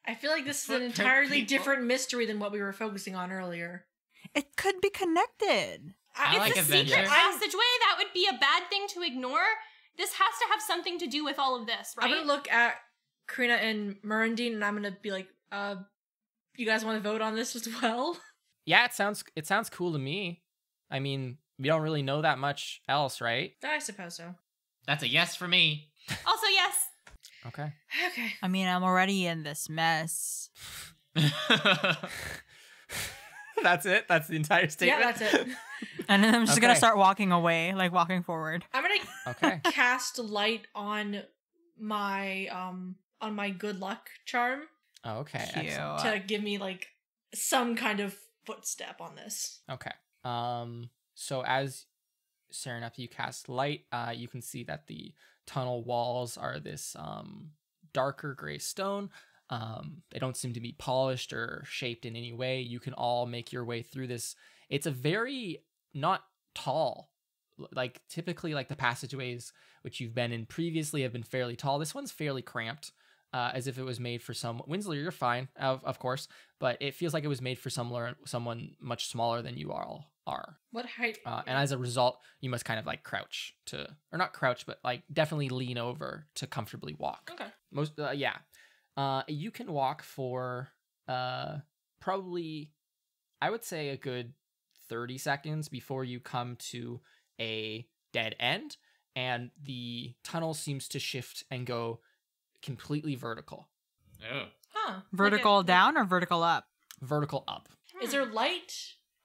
I feel like this is an Footprint entirely people. different mystery than what we were focusing on earlier. It could be connected. I like It's a adventure. secret passageway. That would be a bad thing to ignore. This has to have something to do with all of this, right? I'm gonna look at Karina and Murandine and I'm gonna be like, you guys want to vote on this as well? Yeah, it sounds cool to me. I mean, we don't really know that much else, right? I suppose so. That's a yes for me. Also, yes. Okay. Okay. I mean, I'm already in this mess. That's it? That's the entire statement? Yeah, that's it. And then I'm just gonna Okay. start walking away, like walking forward. I'm gonna Okay. cast light on my good luck charm Oh, okay. Cute. Excellent. to give me like some kind of footstep on this. Okay. So as Serinepth, you cast light, you can see that the tunnel walls are this darker gray stone. They don't seem to be polished or shaped in any way. You can all make your way through this. It's a very not tall. Like typically like the passageways which you've been in previously have been fairly tall. This one's fairly cramped. As if it was made for Winsler, you're fine, of course, but it feels like it was made for someone much smaller than you all are. What height? And as a result, you must kind of like crouch or not crouch, but like definitely lean over to comfortably walk. Okay. You can walk for probably, I would say a good 30 seconds before you come to a dead end, and the tunnel seems to shift and go completely vertical. Oh. Huh. Vertical down or vertical up? Vertical up. Is there light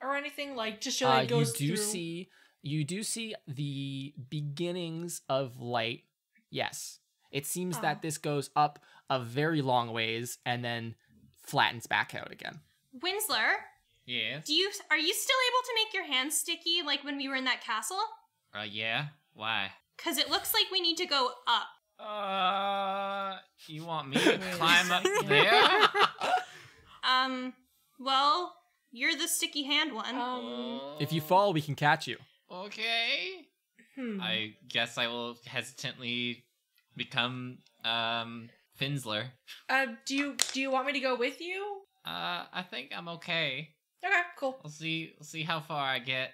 or anything like to show that it goes you through? You do see the beginnings of light. Yes. It seems Oh. that this goes up a very long ways and then flattens back out again. Winsler, Yes. are you still able to make your hands sticky like when we were in that castle? Yeah. Why? Because it looks like we need to go up. You want me to climb up there? Well, you're the sticky hand one. If you fall, we can catch you. Okay. I guess I will hesitantly become Finsler. Do you want me to go with you? I think I'm okay. Okay, cool. We'll see how far I get.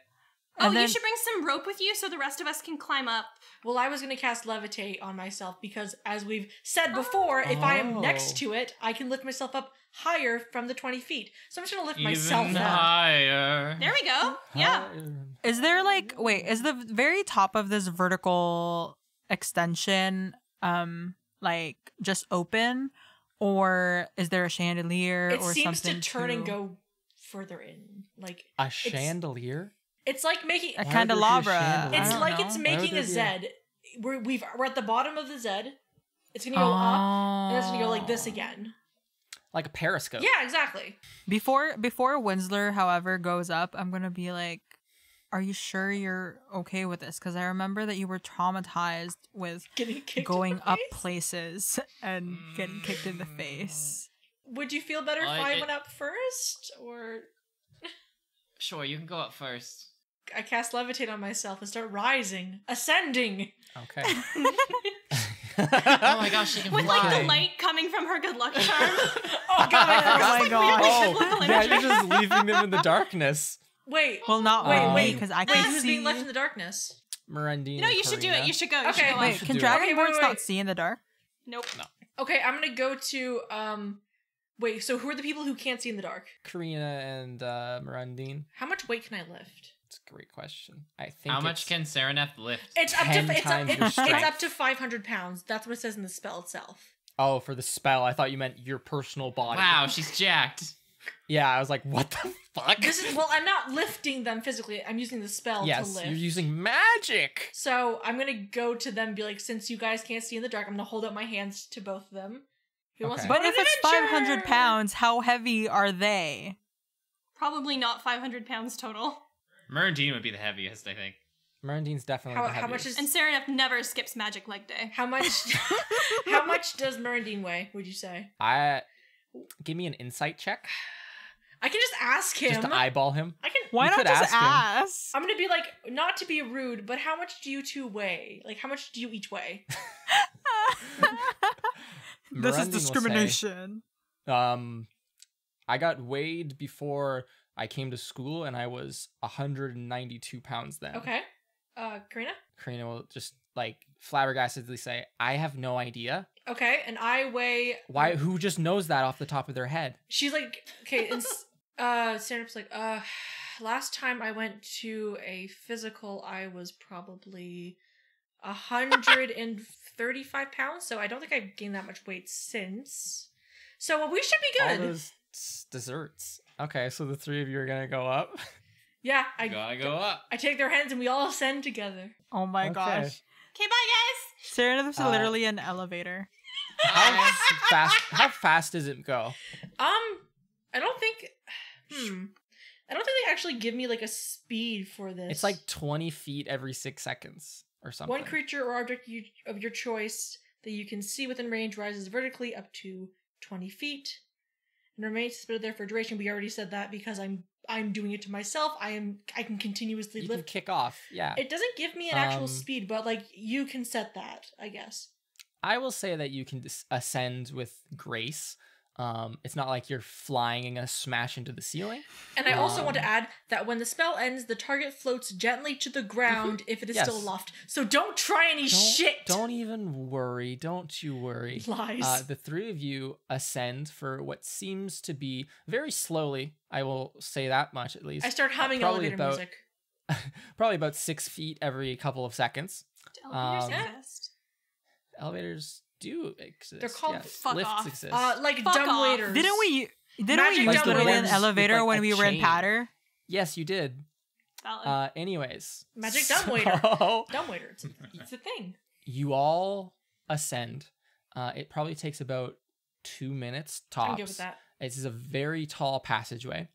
And you then- should bring some rope with you so the rest of us can climb up. Well, I was going to cast Levitate on myself because, as we've said before, if I am next to it, I can lift myself up higher from the 20 feet. So I'm just going to lift myself Even up. higher. There we go. Yeah. Is there is the very top of this vertical extension just open, or is there a chandelier It or seems something to turn and too? go further in. Like A chandelier? it's like making A Why would there be a candelabra. chandelier? I it's don't like know. it's Why making would a there Z. We're at the bottom of the Z. It's gonna go up, and it's gonna go like this again. Like a periscope. Yeah, exactly. Before Winsler, however, goes up, I'm gonna be like, "Are you sure you're okay with this?" Because I remember that you were traumatized with Getting kicked going in the up face. places and getting kicked in the face. Would you feel better if Well, I it- went up first, or Sure, you can go up first. I cast levitate on myself and start rising, ascending? Okay. Oh my gosh, she can With fly. like the light coming from her good luck charm. Oh god! Oh my Like, gosh. weirdly Oh, biblical yeah, imagery. you're just leaving them in the darkness. Wait, Well, not wait, me, wait, because I wait. can Who's see. being left in the darkness? Mirandine. No, and you should do it. Karina. You should go. You Okay, should go Wait, up. should can do it. dragonborns Okay, wait. not see in the dark? Nope. Okay, I'm gonna go to Wait, so who are the people who can't see in the dark? Karina and Mirandine. How much weight can I lift? It's a great question. I think How much it's- can Serinepth lift? It's up to 10 times your it's strength. up to 500 pounds. That's what it says in the spell itself. Oh, for the spell. I thought you meant your personal body. Wow, she's jacked. Yeah, I was like, what the fuck? This is well, I'm not lifting them physically. I'm using the spell to Yes, lift. you're using magic. So I'm gonna go to them and be like, since you guys can't see in the dark, I'm gonna hold out my hands to both of them. Who wants to Okay. go But on if an it's adventure? 500 pounds, how heavy are they? Probably not 500 pounds total. Mirandine would be the heaviest, I think. Mirandine's definitely How- the how much heaviest. And Serinepth never skips magic leg day. How much? How much does Mirandine weigh? Would you say? Give me an insight check I can just ask him. just to eyeball him. I can. Why You not could just ask him. ask? I'm gonna be like, not to be rude, but how much do you two weigh? Like, how much do you each weigh? This Mirandine is will discrimination. say, I got weighed before I came to school, and I was 192 pounds then. Okay. Karina? Karina will just like flabbergastedly say, "I have no idea. Okay, and I weigh. Why? Who just knows that off the top of their head?" She's like, okay, and Stand-up's like, last time I went to a physical, I was probably 135 pounds, so I don't think I've gained that much weight since. So we should be All good. those desserts. Okay, so the three of you are gonna go up. Yeah, Gotta go up. I take their hands and we all ascend together. Oh my Okay. gosh. Okay, bye guys. Serineth's Uh, literally an elevator. How fast? How fast does it go? I don't think. I don't think they actually give me like a speed for this. It's like 20 feet every 6 seconds or something. one creature or object of your choice that you can see within range rises vertically up to 20 feet and remains suspended there for duration. We already said that because I'm doing it to myself. I can continuously You can lift. kick off. Yeah. It doesn't give me an actual Um, speed, but like you can set that, I guess. I will say that you can ascend with grace. It's not like you're flying and gonna smash into the ceiling. And I also want to Um, add that when the spell ends, the target floats gently to the ground if it is Yes. still aloft. So don't try any shit. Don't even worry. Don't you worry. Lies. The three of you ascend for what seems to be very slowly. I will say that much at least. I start humming probably elevator about- music. Probably about 6 feet every couple of seconds. Do elevators Um, exist? Elevators do exist. They're called yes. fuck Lifts off. exist. Like Fuck dumb off. waiters. Didn't we Magic use dumb literally an waiters elevator with, like, when a we were in chain. Patter? Yes, you did. Valid. Oh. Anyways. Magic dumb waiter. So, Dumb waiter. It's a thing. you all ascend. It probably takes about 2 minutes tops. I'm good with that. This is a very tall passageway.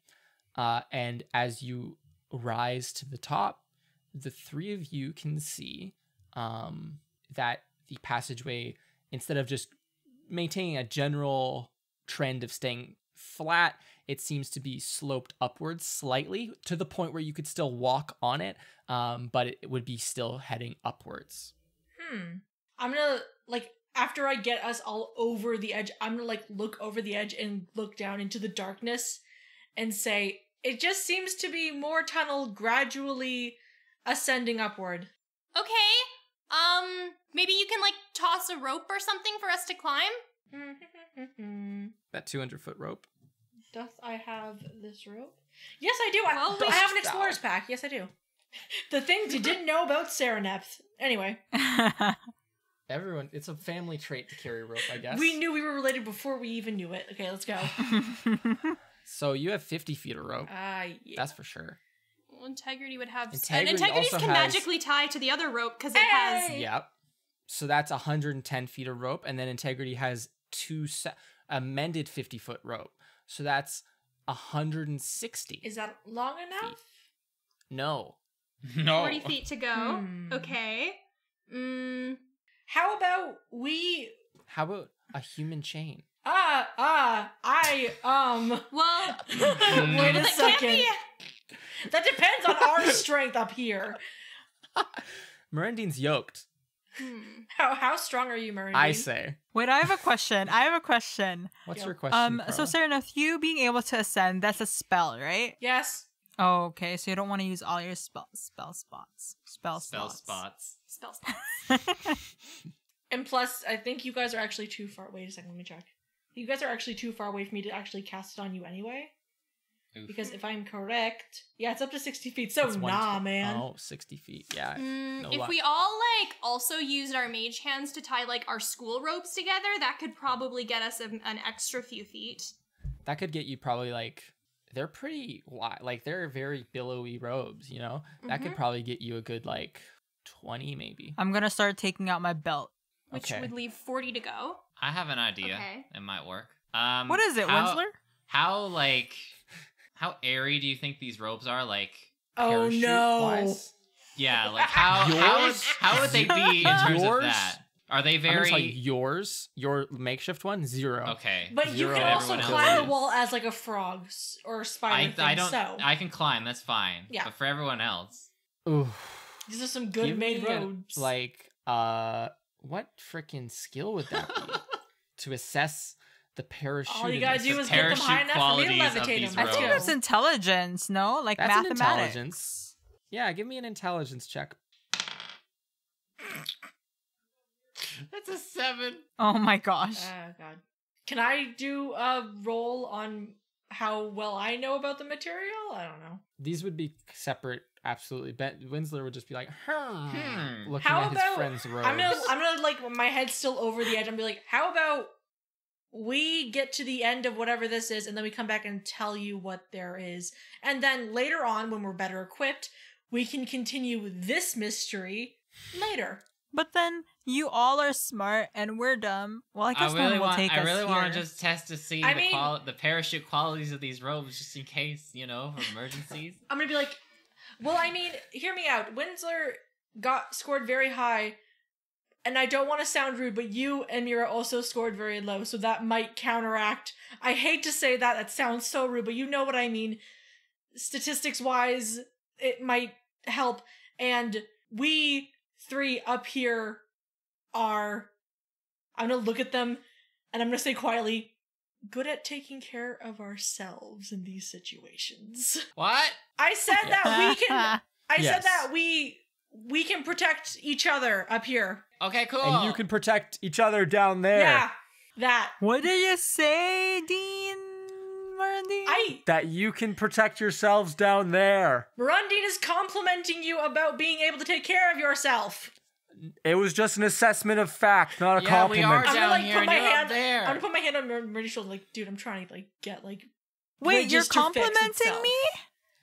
And as you rise to the top, the three of you can see that the passageway, instead of just maintaining a general trend of staying flat, it seems to be sloped upwards slightly to the point where you could still walk on it, but it would be still heading upwards. I'm gonna, like, after I get us all over the edge, I'm gonna, like, look over the edge and look down into the darkness and say, it just seems to be more tunnel gradually ascending upward. Okay. Maybe you can like toss a rope or something for us to climb. That 200-foot rope. Doth I have this rope? Yes, I do. Well, I have an explorer's pack. Yes, I do. The things you didn't know about Serinepth. Anyway. Everyone, it's a family trait to carry rope, I guess. We knew we were related before we even knew it. Okay, let's go. So you have 50 feet of rope. Yeah. That's for sure. Well, Integrity would have... Integrity Integrities also can has- magically tie to the other rope because it has... Yep. So that's 110 feet of rope, and then Integrity has amended 50-foot rope. So that's 160. Is that long enough? No. 40 feet to go. Okay. How about we... How about a human chain? Well... Wait a that second. can't be... That depends on our strength up here. Merendine's yoked, How strong are you, Marine? I say. Wait, I have a question. What's Go. your question, So Kharla? Serinepth, you being able to ascend, that's a spell, right? Yes. Oh, okay. So you don't want to use all your spell spots. Spell spots. Spell spell. And plus, I think you guys are actually too far... Wait a second, let me check. You guys are actually too far away for me to actually cast it on you anyway. Oof. Because if I'm correct... Yeah, it's up to 60 feet, so It's nah, man. Oh, 60 feet. Yeah. No If luck. we all like also used our mage hands to tie like our school ropes together, that could probably get us an extra few feet. That could get you probably like... They're pretty wide. Like, they're very billowy robes, you know? That could probably get you a good, like, 20 maybe. I'm gonna start taking out my belt. Which Okay. would leave 40 to go. I have an idea. Okay. It might work. What is it, Winsler? How airy do you think these robes are? Like, Oh Parachute no. wise? yeah, like how Yours? how would they be in terms Yours? of that? Are they I'm gonna tell very you, your makeshift one, 0. okay? But you Zero can and also everyone climb the else's. wall as like a frog or a spider thing, I don't. so... I can climb. That's fine. Yeah. But for everyone else, Ooh. These are some good Give made me a- robes. What freaking skill would that be? To assess the parachute. All you gotta do is get them parachute high enough for me to qualities of levitate these them. I Let's think go. that's intelligence, no? Like That's an mathematics. intelligence. Yeah, give me an intelligence check. that's a 7. Oh my gosh. Oh god. Can I do a roll on how well I know about the material? I don't know. These would be separate, absolutely. Winsler would just be like, looking How at about his friend's robes. I'm gonna like my head's still over the edge. I'm gonna be like, how about we get to the end of whatever this is, and then we come back and tell you what there is, and then later on, when we're better equipped, we can continue this mystery later. But then you all are smart and we're dumb. Well, I guess no one will take us I really here. want to just test to see I mean- the parachute qualities of these robes, just in case, you know, for emergencies. I'm gonna be like, well, I mean, hear me out. Winsler scored very high, and I don't want to sound rude, but you and Mira also scored very low, so that might counteract. I hate to say that sounds so rude, but you know what I mean. Statistics-wise, it might help, and we 3 up here are... I'm gonna look at them, and I'm gonna say quietly, good at taking care of ourselves in these situations. What? I said that we can... I said Yes. that we can protect each other up here. Okay, cool. And you can protect each other down there. Yeah, that. What did you say, Dean Marandine? That you can protect yourselves down there. Marundine is complimenting you about being able to take care of yourself. It was just an assessment of fact, not a Yeah, we are compliment. I'm gonna down like here put and my you're up hand. there. I'm gonna put my hand on Marundine's shoulder, like, dude, I'm trying to like get like. Wait, you're bridges to fix complimenting itself. me?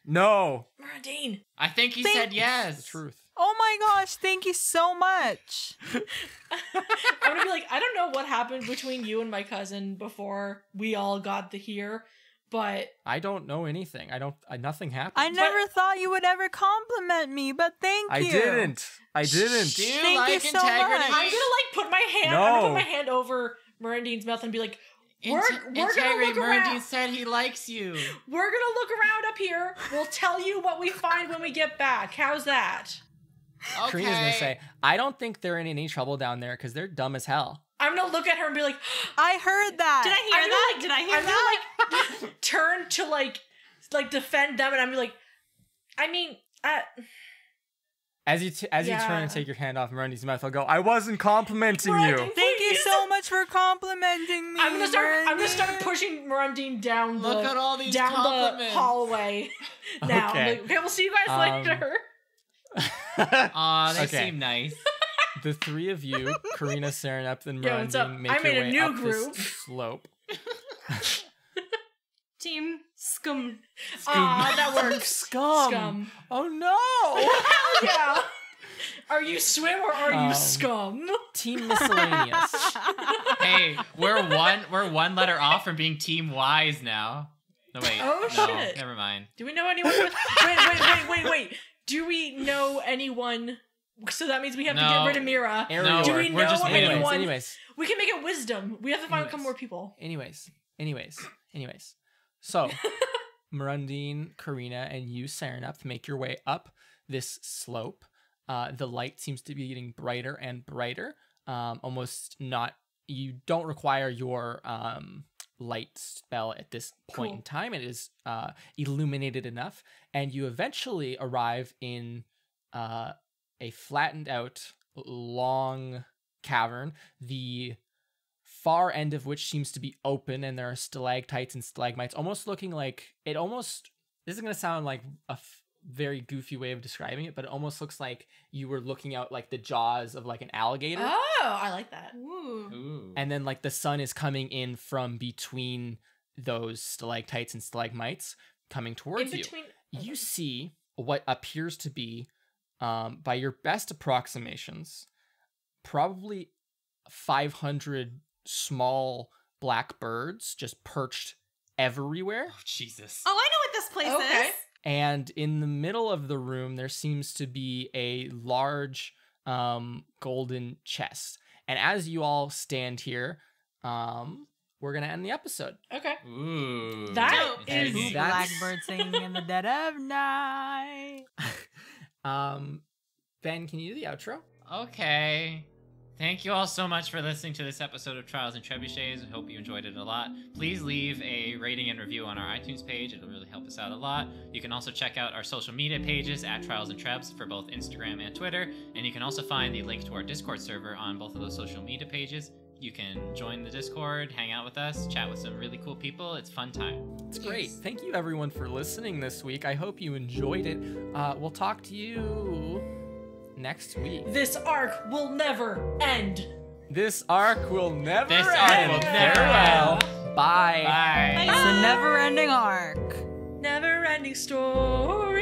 No. Marundine. I think he Thank- said yes. The truth. Oh my gosh, thank you so much. I'm gonna be like, I don't know what happened between you and my cousin before we all got to here, but I don't know anything. Nothing happened. I never thought you would ever compliment me, but thank I you. didn't. I didn't. Do you Thank you like so integrity? much. I'm gonna like put my hand. I'm No. gonna put my hand over Marundine's mouth and be like, we're gonna Integrity, look Murdy around. said he likes you. We're gonna look around up here. We'll tell you what we find when we get back. How's that? Okay. Karina's gonna say, I don't think they're in any trouble down there because they're dumb as hell. I'm gonna look at her and be like, I heard that. Did I hear that? Did I hear I'm that? gonna like turn to like defend them, and I'm like, I mean, As you turn and take your hand off Mirandi's mouth, I'll go, I wasn't complimenting you. Thank you so much for complimenting me. I'm gonna start pushing Mirandine down Look at all these the compliments. hallway. Now, Okay. okay, we'll see you guys later. Aw, they Okay. seem nice. The three of you, Karina, Serinepth, and Yo, what's up? Mirandine, make I your made a way new up group. this slope. Team Scum. That works. Scum. Scum. Oh no. Hell yeah. Are you swim or are you scum? Team Miscellaneous. Hey, we're one letter off from being Team Wise now. No wait. Oh, no, shit. Never mind. Do we know anyone with... Wait. Do we know anyone... So that means we have to get rid of Mira. Ariel. Do we we're know just waiting. anyone? Anyways. We can make it wisdom. We have to find a couple more people. Anyways. So, Mirandine, Karina, and you, Serinepth, make your way up this slope. The light seems to be getting brighter and brighter. You don't require your light spell at this point in time. It is illuminated enough, and you eventually arrive in a flattened out, long cavern. The far end of which seems to be open, and there are stalactites and stalagmites, almost looking like this is going to sound like a very goofy way of describing it, but it almost looks like you were looking out like the jaws of like an alligator. Oh, I like that. Ooh. And then like the sun is coming in from between those stalactites and stalagmites coming towards you. You see what appears to be, by your best approximations, probably 500 small black birds just perched everywhere. Oh, Jesus. Oh, I know what this place is. And in the middle of the room, there seems to be a large golden chest. And as you all stand here, we're going to end the episode. Okay. Ooh. That And is... that's- Blackbird singing in the dead of night. Ben, can you do the outro? Okay. Thank you all so much for listening to this episode of Trials and Trebuchets. I hope you enjoyed it a lot. Please leave a rating and review on our iTunes page. It'll really help us out a lot. You can also check out our social media pages at Trials and Trebs for both Instagram and Twitter. And you can also find the link to our Discord server on both of those social media pages. You can join the Discord, hang out with us, chat with some really cool people. It's fun time. It's great. Thank you everyone for listening this week. I hope you enjoyed it. We'll talk to you next week. This arc will never end. This arc will never This end. arc will never Farewell. end. Bye. Bye. It's a never-ending arc. Never ending story.